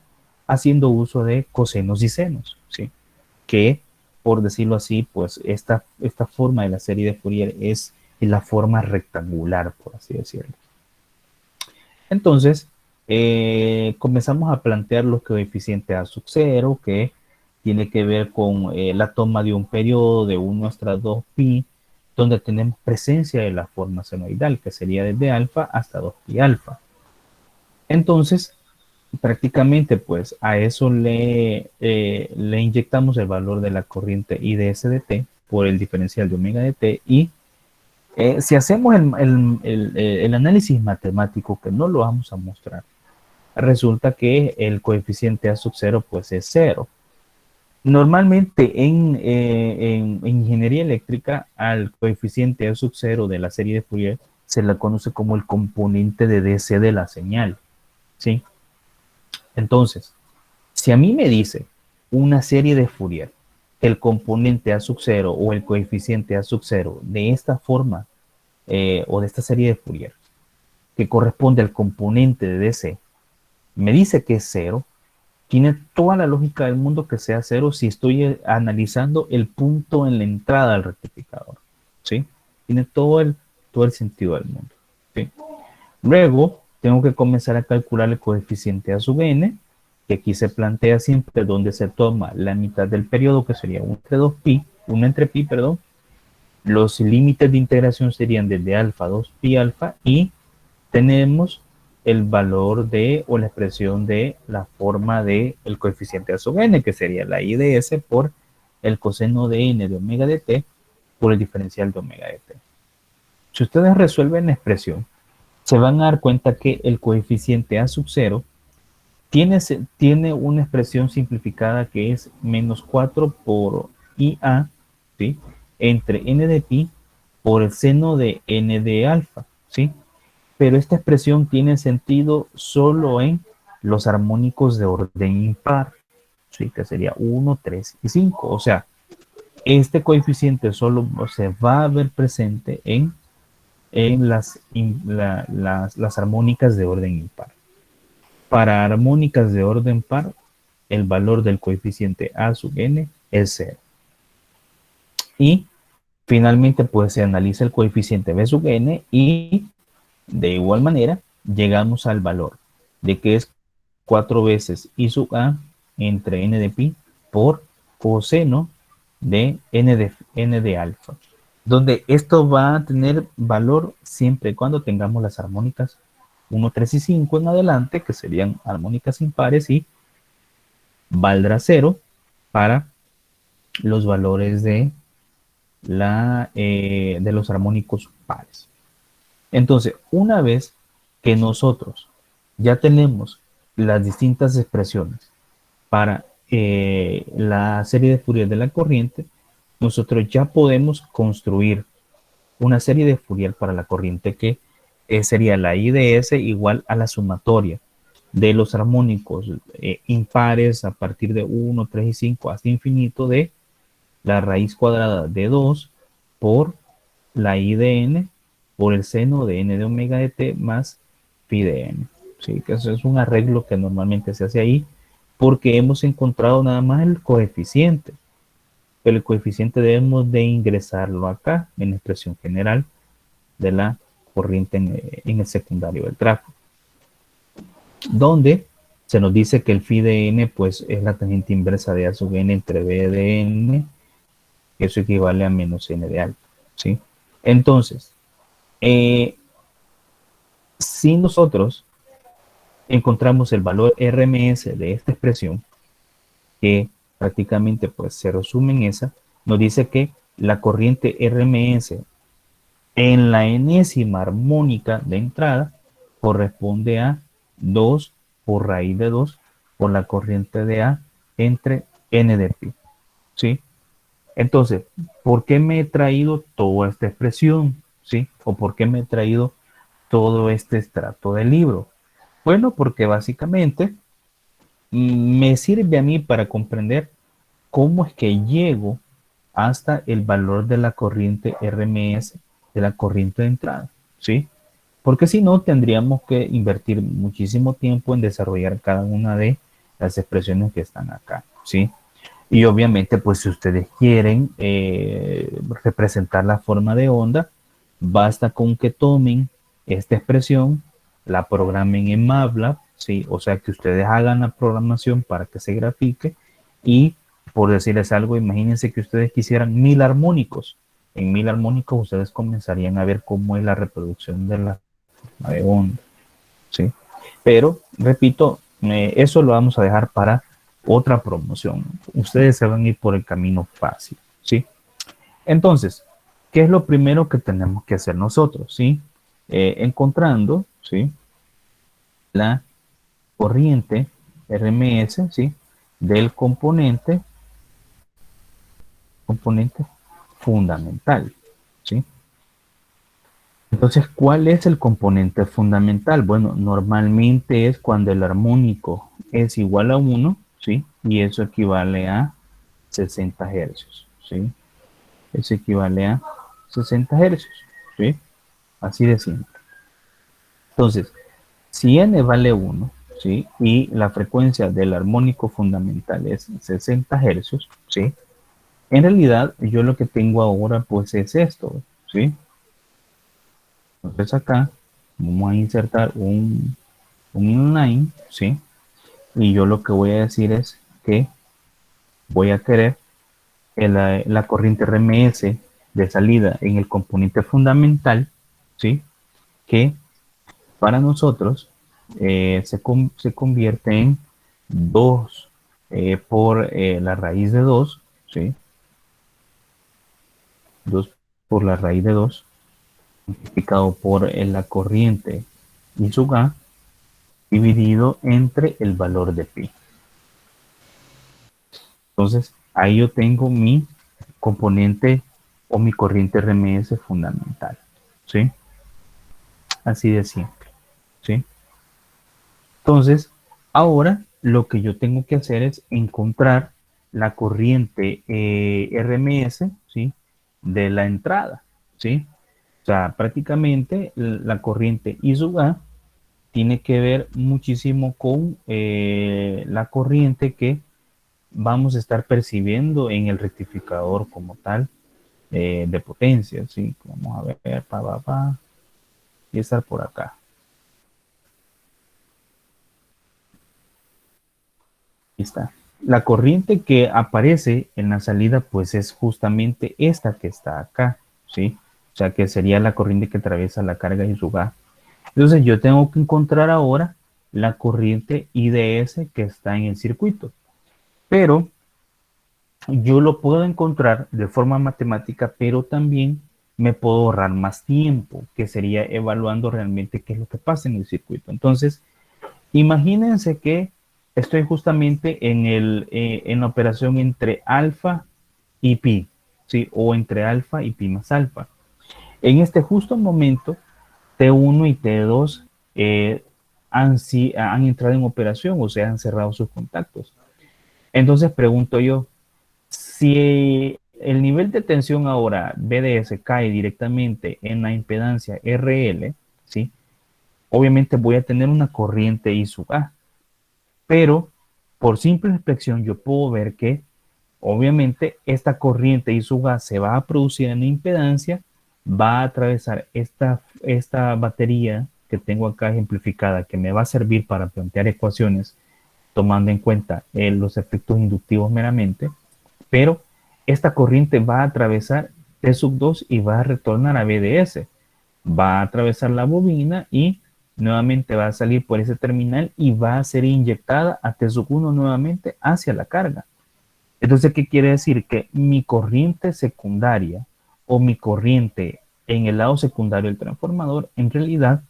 Speaker 1: haciendo uso de cosenos y senos, ¿sí? Que, por decirlo así, pues esta forma de la serie de Fourier es la forma rectangular, por así decirlo. Entonces, comenzamos a plantear los coeficientes A sub 0, que tiene que ver con la toma de un periodo de 1 hasta 2 pi, donde tenemos presencia de la forma senoidal, que sería desde alfa hasta 2 pi alfa. Entonces, prácticamente, pues, a eso le inyectamos el valor de la corriente I de S de t por el diferencial de omega de t, y si hacemos el análisis matemático, que no lo vamos a mostrar, resulta que el coeficiente A sub 0 pues es 0. Normalmente en ingeniería eléctrica al coeficiente A sub 0 de la serie de Fourier se la conoce como el componente de DC de la señal, ¿sí? Entonces, si a mí me dice una serie de Fourier, el componente A sub 0 o el coeficiente A sub 0 de esta forma o de esta serie de Fourier, que corresponde al componente de DC, me dice que es 0, tiene toda la lógica del mundo que sea 0 si estoy analizando el punto en la entrada del rectificador, ¿sí? Tiene todo el sentido del mundo, ¿sí? Luego, tengo que comenzar a calcular el coeficiente A sub n, que aquí se plantea siempre donde se toma la mitad del periodo, que sería 1 entre pi, perdón. Los límites de integración serían desde alfa a 2 pi alfa, y tenemos el valor de, o la expresión de la forma del coeficiente A sub n, que sería la I de S por el coseno de n de omega de t por el diferencial de omega de t. Si ustedes resuelven la expresión, se van a dar cuenta que el coeficiente A sub 0 tiene una expresión simplificada que es menos 4 por IA, ¿sí? Entre n de pi por el seno de n de alfa, ¿sí? Pero esta expresión tiene sentido solo en los armónicos de orden impar, ¿sí? Que sería 1, 3 y 5. O sea, este coeficiente solo se va a ver presente en las armónicas de orden impar. Para armónicas de orden par, el valor del coeficiente A sub n es 0. Y finalmente, pues se analiza el coeficiente B sub n, y de igual manera llegamos al valor de que es 4 veces I sub A entre n de pi por coseno de n de alfa, donde esto va a tener valor siempre y cuando tengamos las armónicas 1, 3 y 5 en adelante, que serían armónicas impares, y valdrá 0 para los valores de los armónicos pares. Entonces, una vez que nosotros ya tenemos las distintas expresiones para la serie de Fourier de la corriente, nosotros ya podemos construir una serie de Fourier para la corriente que sería la I de S igual a la sumatoria de los armónicos impares a partir de 1, 3 y 5 hasta infinito de la raíz cuadrada de 2 por la I de n por el seno de n de omega de t más phi de n. ¿Sí? Que eso es un arreglo que normalmente se hace ahí porque hemos encontrado nada más el coeficiente. Pero el coeficiente debemos de ingresarlo acá en la expresión general de la corriente en el secundario del grafo, donde se nos dice que el phi de n pues es la tangente inversa de a sub n entre b de n, que eso equivale a menos n de alfa, ¿sí? Entonces, si nosotros encontramos el valor RMS de esta expresión, que prácticamente pues se resume en esa, nos dice que la corriente RMS en la enésima armónica de entrada corresponde a 2 por raíz de 2 por la corriente de A entre n de pi, ¿sí? Entonces, ¿por qué me he traído toda esta expresión? ¿Sí? ¿O por qué me he traído todo este extracto del libro? Bueno, porque básicamente me sirve a mí para comprender cómo es que llego hasta el valor de la corriente RMS, de la corriente de entrada, ¿sí? Porque si no, tendríamos que invertir muchísimo tiempo en desarrollar cada una de las expresiones que están acá, ¿sí? Y obviamente, pues si ustedes quieren representar la forma de onda, basta con que tomen esta expresión, la programen en MATLAB, ¿sí? O sea, que ustedes hagan la programación para que se grafique y, por decirles algo, imagínense que ustedes quisieran 1000 armónicos. En 1000 armónicos ustedes comenzarían a ver cómo es la reproducción de la forma de onda, ¿sí? Pero, repito, eso lo vamos a dejar para otra promoción. Ustedes se van a ir por el camino fácil, ¿sí? Entonces, ¿qué es lo primero que tenemos que hacer nosotros, sí? Encontrando, ¿sí? La corriente RMS, ¿sí? Del componente fundamental, ¿sí? Entonces, ¿cuál es el componente fundamental? Bueno, normalmente es cuando el armónico es igual a 1, ¿sí? Y eso equivale a 60 hercios, ¿sí? Eso equivale a 60 hercios, ¿sí? Así de simple. Entonces, si n vale 1, ¿sí? Y la frecuencia del armónico fundamental es 60 hercios, ¿sí? En realidad, yo lo que tengo ahora, pues, es esto, ¿sí? Entonces acá vamos a insertar un inline, ¿sí? Y yo lo que voy a decir es que voy a querer la corriente RMS de salida en el componente fundamental, ¿sí? Que para nosotros se convierte en 2 por la raíz de 2, ¿sí? 2 por la raíz de 2 multiplicado por la corriente I sub A dividido entre el valor de pi. Entonces, ahí yo tengo mi componente o mi corriente RMS fundamental, ¿sí? Así de simple, ¿sí? Entonces, ahora lo que yo tengo que hacer es encontrar la corriente RMS, ¿sí? De la entrada, ¿sí? O sea, prácticamente la corriente I sub A tiene que ver muchísimo con la corriente que vamos a estar percibiendo en el rectificador como tal de potencia, ¿sí? Vamos a ver, y estar por acá. Ahí está. La corriente que aparece en la salida, pues es justamente esta que está acá, ¿sí? O sea, que sería la corriente que atraviesa la carga y sub A. Entonces yo tengo que encontrar ahora la corriente IDS que está en el circuito. Pero yo lo puedo encontrar de forma matemática, pero también me puedo ahorrar más tiempo, que sería evaluando realmente qué es lo que pasa en el circuito. Entonces, imagínense que estoy justamente en la operación entre alfa y pi, ¿sí? O entre alfa y pi más alfa. En este justo momento, T1 y T2 han entrado en operación, o sea, han cerrado sus contactos. Entonces pregunto yo, si el nivel de tensión ahora BDS cae directamente en la impedancia RL, ¿sí? Obviamente voy a tener una corriente I sub A, pero por simple expresión yo puedo ver que obviamente esta corriente I sub A se va a producir en impedancia, va a atravesar esta batería que tengo acá ejemplificada, que me va a servir para plantear ecuaciones tomando en cuenta los efectos inductivos meramente, pero esta corriente va a atravesar T sub 2 y va a retornar a BDS, va a atravesar la bobina y nuevamente va a salir por ese terminal y va a ser inyectada a T sub 1 nuevamente hacia la carga. Entonces, ¿qué quiere decir? Que mi corriente secundaria o mi corriente en el lado secundario del transformador en realidad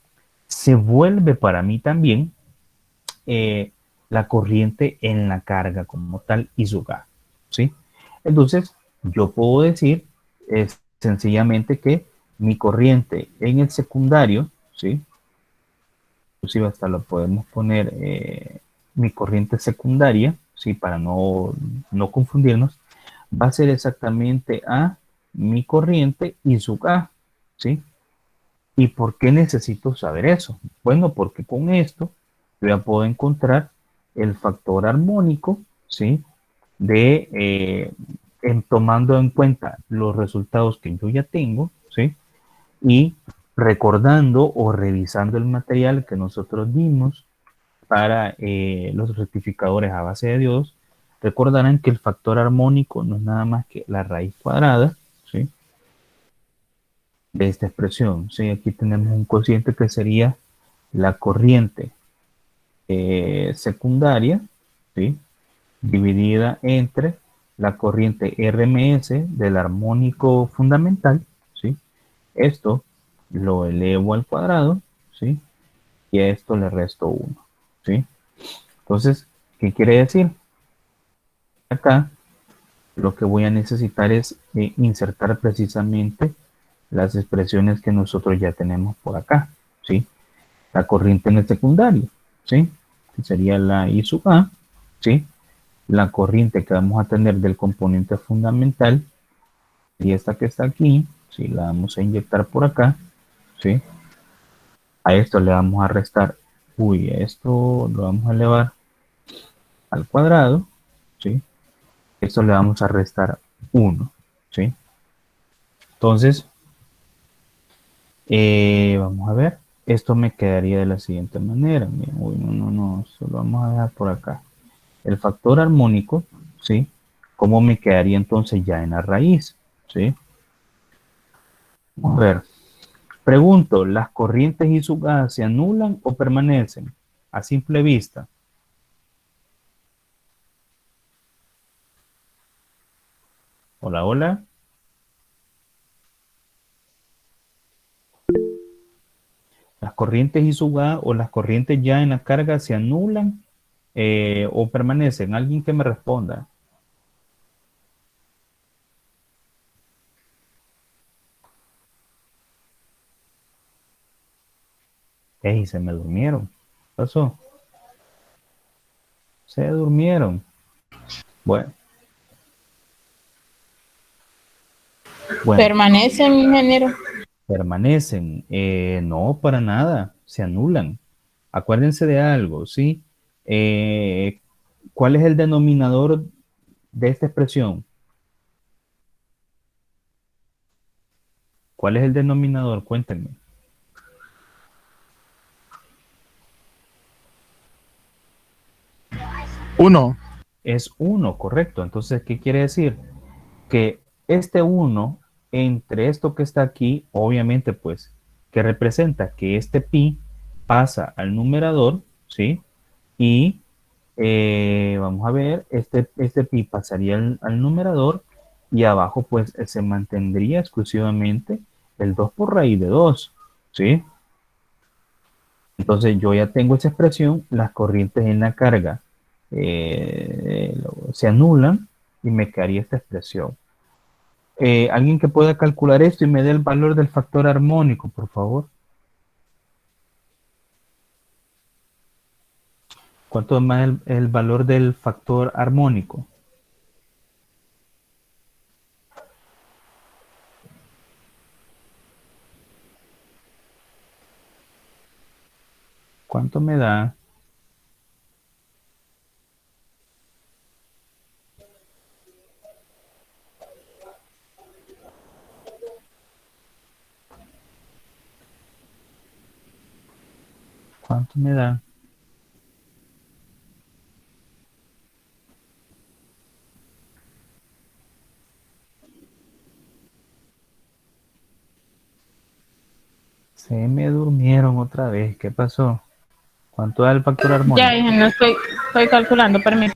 Speaker 1: se vuelve para mí también la corriente en la carga como tal I sub A, ¿sí? Entonces, yo puedo decir sencillamente que mi corriente en el secundario, ¿sí? Inclusive hasta lo podemos poner mi corriente secundaria, ¿sí? Para no confundirnos, va a ser exactamente a mi corriente I sub A, ¿sí? ¿Y por qué necesito saber eso? Bueno, porque con esto yo ya puedo encontrar el factor armónico, ¿sí? Tomando en cuenta los resultados que yo ya tengo, ¿sí? Y recordando o revisando el material que nosotros dimos para los rectificadores a base de diodos, recordarán que el factor armónico no es nada más que la raíz cuadrada, ¿sí? De esta expresión, ¿sí? Aquí tenemos un cociente que sería la corriente secundaria, ¿sí? Dividida entre la corriente RMS del armónico fundamental, ¿sí? Esto lo elevo al cuadrado, ¿sí? Y a esto le resto 1, ¿sí? Entonces, ¿qué quiere decir? Acá lo que voy a necesitar es insertar precisamente las expresiones que nosotros ya tenemos por acá, ¿sí? La corriente en el secundario, ¿sí? Que sería la I sub A, ¿sí? La corriente que vamos a tener del componente fundamental y esta que está aquí, ¿sí? La vamos a inyectar por acá, ¿sí? A esto le vamos a restar, esto lo vamos a elevar al cuadrado, ¿sí? Esto le vamos a restar 1, ¿sí? Entonces, vamos a ver, esto me quedaría de la siguiente manera, miren, no, solo vamos a dejar por acá. El factor armónico, ¿sí? ¿Cómo me quedaría entonces ya en la raíz? ¿Sí? Vamos a ver. Pregunto, ¿las corrientes I sub A se anulan o permanecen? A simple vista. Hola, hola. ¿Las corrientes I sub A o las corrientes ya en la carga se anulan o permanecen? Alguien que me responda. ¡Ey! Se me durmieron. ¿Qué pasó? Se durmieron. Bueno. Bueno,
Speaker 4: Permanecen, ingeniero.
Speaker 1: permanecen. No, para nada. Se anulan. Acuérdense de algo, ¿sí? Eh, ¿Cuál es el denominador de esta expresión? ¿Cuál es el denominador? Cuéntenme.
Speaker 2: 1.
Speaker 1: Es 1, correcto. Entonces, ¿qué quiere decir? Que este 1 entre esto que está aquí, obviamente, pues, que representa que este pi pasa al numerador, ¿sí? Y vamos a ver, este pi pasaría al numerador y abajo, pues, se mantendría exclusivamente el 2 por raíz de 2, ¿sí? Entonces yo ya tengo esa expresión, las corrientes en la carga se anulan y me quedaría esta expresión. Alguien que pueda calcular esto y me dé el valor del factor armónico, por favor. ¿Cuánto es más el valor del factor armónico? ¿Cuánto me da? ¿Cuánto me da? Se me durmieron otra vez. ¿Qué pasó? ¿Cuánto da el factor
Speaker 4: Ya,
Speaker 1: armónico?
Speaker 4: hija, no estoy calculando, permítame.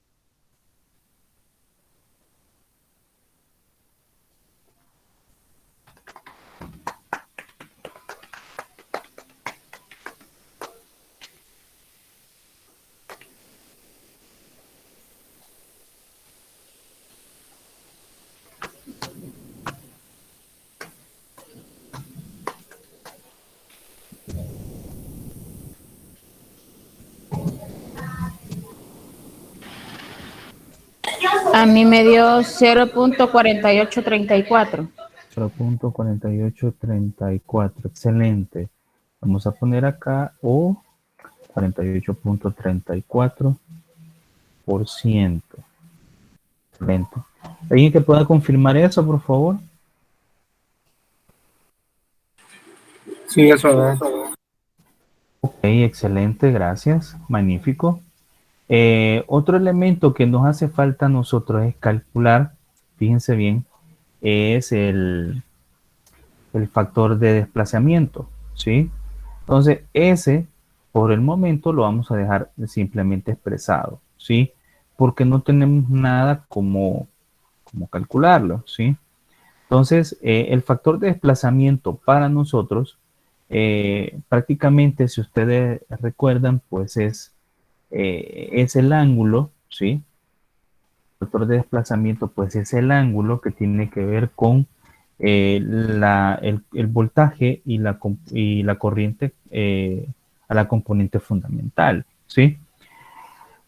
Speaker 4: A mí me dio 0.4834.
Speaker 1: 0.4834. Excelente. Vamos a poner acá o 48.34%. Excelente. ¿Alguien que pueda confirmar eso, por favor?
Speaker 3: Sí, eso es.
Speaker 1: Ok, excelente, gracias. Magnífico. Otro elemento que nos hace falta a nosotros es calcular, fíjense bien, es el factor de desplazamiento, ¿sí? Entonces, ese, por el momento, lo vamos a dejar simplemente expresado, ¿sí? Porque no tenemos nada como calcularlo, ¿sí? Entonces, el factor de desplazamiento para nosotros, prácticamente, si ustedes recuerdan, pues es el ángulo, ¿sí? El factor de desplazamiento, pues es el ángulo que tiene que ver con el voltaje y la corriente a la componente fundamental, ¿sí?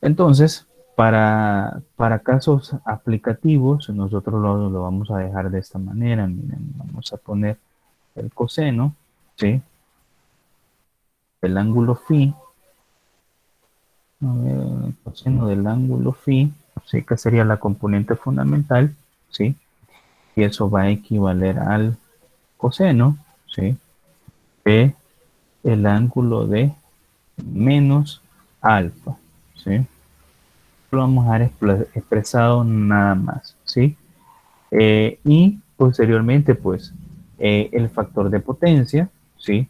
Speaker 1: Entonces, para casos aplicativos, nosotros lo vamos a dejar de esta manera. Miren, vamos a poner el coseno, ¿sí? El ángulo phi, a ver, el coseno del ángulo phi, ¿sí? Que sería la componente fundamental, ¿sí? Y eso va a equivaler al coseno, ¿sí? De el ángulo de menos alfa, ¿sí? Lo vamos a dejar expresado nada más, ¿sí? Y posteriormente, pues, el factor de potencia, ¿sí?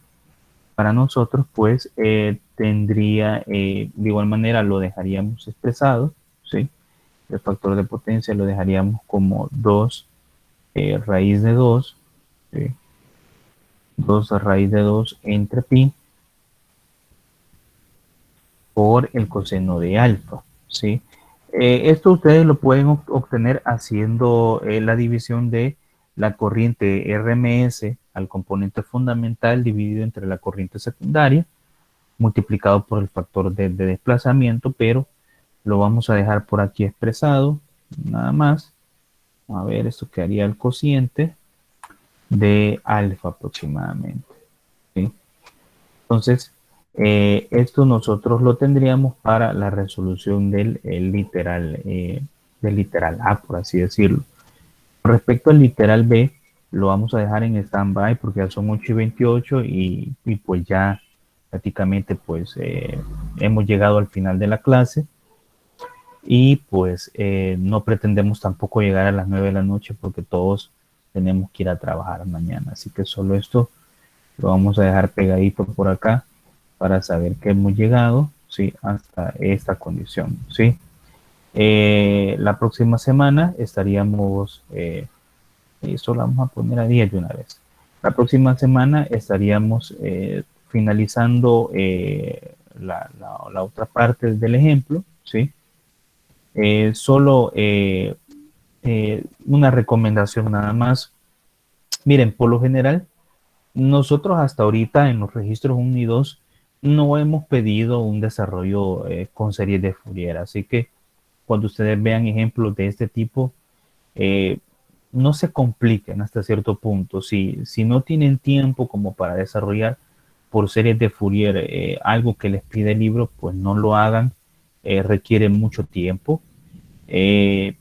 Speaker 1: Para nosotros, pues, tendría, de igual manera, lo dejaríamos expresado, ¿sí? El factor de potencia lo dejaríamos como 2 raíz de 2, ¿sí? 2 raíz de 2 entre pi por el coseno de alfa, ¿sí? Esto ustedes lo pueden obtener haciendo la división de la corriente RMS al componente fundamental dividido entre la corriente secundaria multiplicado por el factor de desplazamiento, pero lo vamos a dejar por aquí expresado, nada más. A ver, esto quedaría el cociente de alfa aproximadamente, ¿sí? Entonces, esto nosotros lo tendríamos para la resolución del literal A, por así decirlo. Respecto al literal B, lo vamos a dejar en stand-by porque ya son 8:28 y pues ya prácticamente pues hemos llegado al final de la clase y pues no pretendemos tampoco llegar a las 9 de la noche porque todos tenemos que ir a trabajar mañana. Así que solo esto lo vamos a dejar pegadito por acá para saber que hemos llegado, ¿sí? Hasta esta condición, ¿sí? La próxima semana estaríamos, esto lo vamos a poner a 10 de una vez. La próxima semana estaríamos finalizando la otra parte del ejemplo, ¿sí? Solo una recomendación nada más. Miren, por lo general, nosotros hasta ahorita en los registros 1 y 2 no hemos pedido un desarrollo con series de Fourier, así que cuando ustedes vean ejemplos de este tipo, eh, no se compliquen hasta cierto punto. Si no tienen tiempo como para desarrollar por series de Fourier algo que les pide el libro, pues no lo hagan, requiere mucho tiempo. Eh,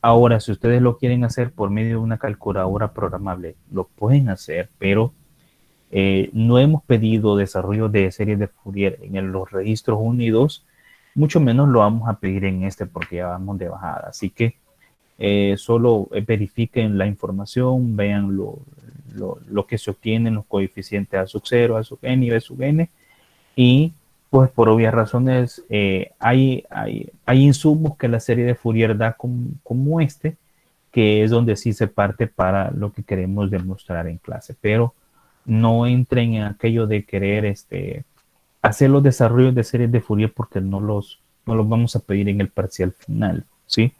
Speaker 1: Ahora, si ustedes lo quieren hacer por medio de una calculadora programable, lo pueden hacer, pero No hemos pedido desarrollo de series de Fourier en los registros 1 y 2, mucho menos lo vamos a pedir en este porque ya vamos de bajada. Así que solo verifiquen la información, vean lo que se obtiene en los coeficientes A sub 0, A sub n y B sub n, y pues por obvias razones hay insumos que la serie de Fourier da como este, que es donde sí se parte para lo que queremos demostrar en clase, pero no entren en aquello de querer hacer los desarrollos de series de Fourier porque no los vamos a pedir en el parcial final, ¿sí?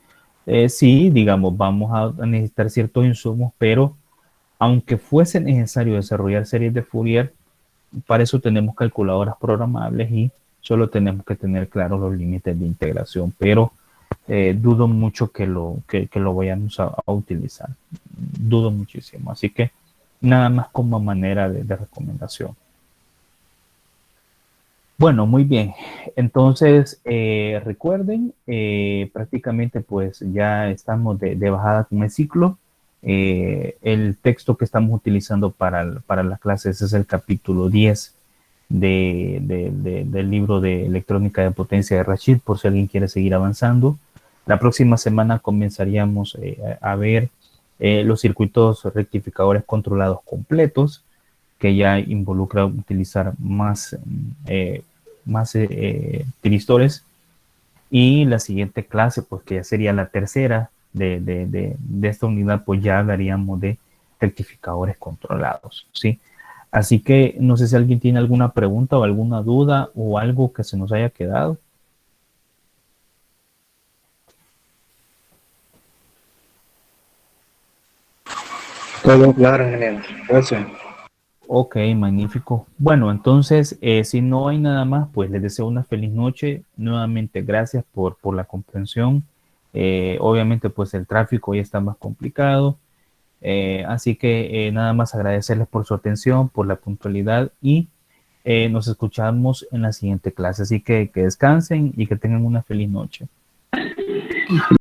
Speaker 1: Sí, digamos, vamos a necesitar ciertos insumos, pero aunque fuese necesario desarrollar series de Fourier, para eso tenemos calculadoras programables y solo tenemos que tener claros los límites de integración, pero dudo mucho que lo vayamos a utilizar. Dudo muchísimo. Así que nada más como manera de recomendación. Bueno, muy bien. Entonces, recuerden, prácticamente pues ya estamos de bajada con el ciclo. El texto que estamos utilizando para las clases es el capítulo 10 del libro de electrónica de potencia de Rashid, por si alguien quiere seguir avanzando. La próxima semana comenzaríamos a ver los circuitos rectificadores controlados completos, que ya involucra utilizar más tiristores. Y la siguiente clase, pues que ya sería la tercera de esta unidad, pues ya hablaríamos de rectificadores controlados, ¿sí? Así que no sé si alguien tiene alguna pregunta o alguna duda o algo que se nos haya quedado.
Speaker 3: Todo claro, ingeniero. Gracias.
Speaker 1: Ok, magnífico. Bueno, entonces, si no hay nada más, pues les deseo una feliz noche. Nuevamente, gracias por la comprensión. Obviamente, pues el tráfico ya está más complicado. Así que nada más agradecerles por su atención, por la puntualidad y nos escuchamos en la siguiente clase. Así que descansen y que tengan una feliz noche.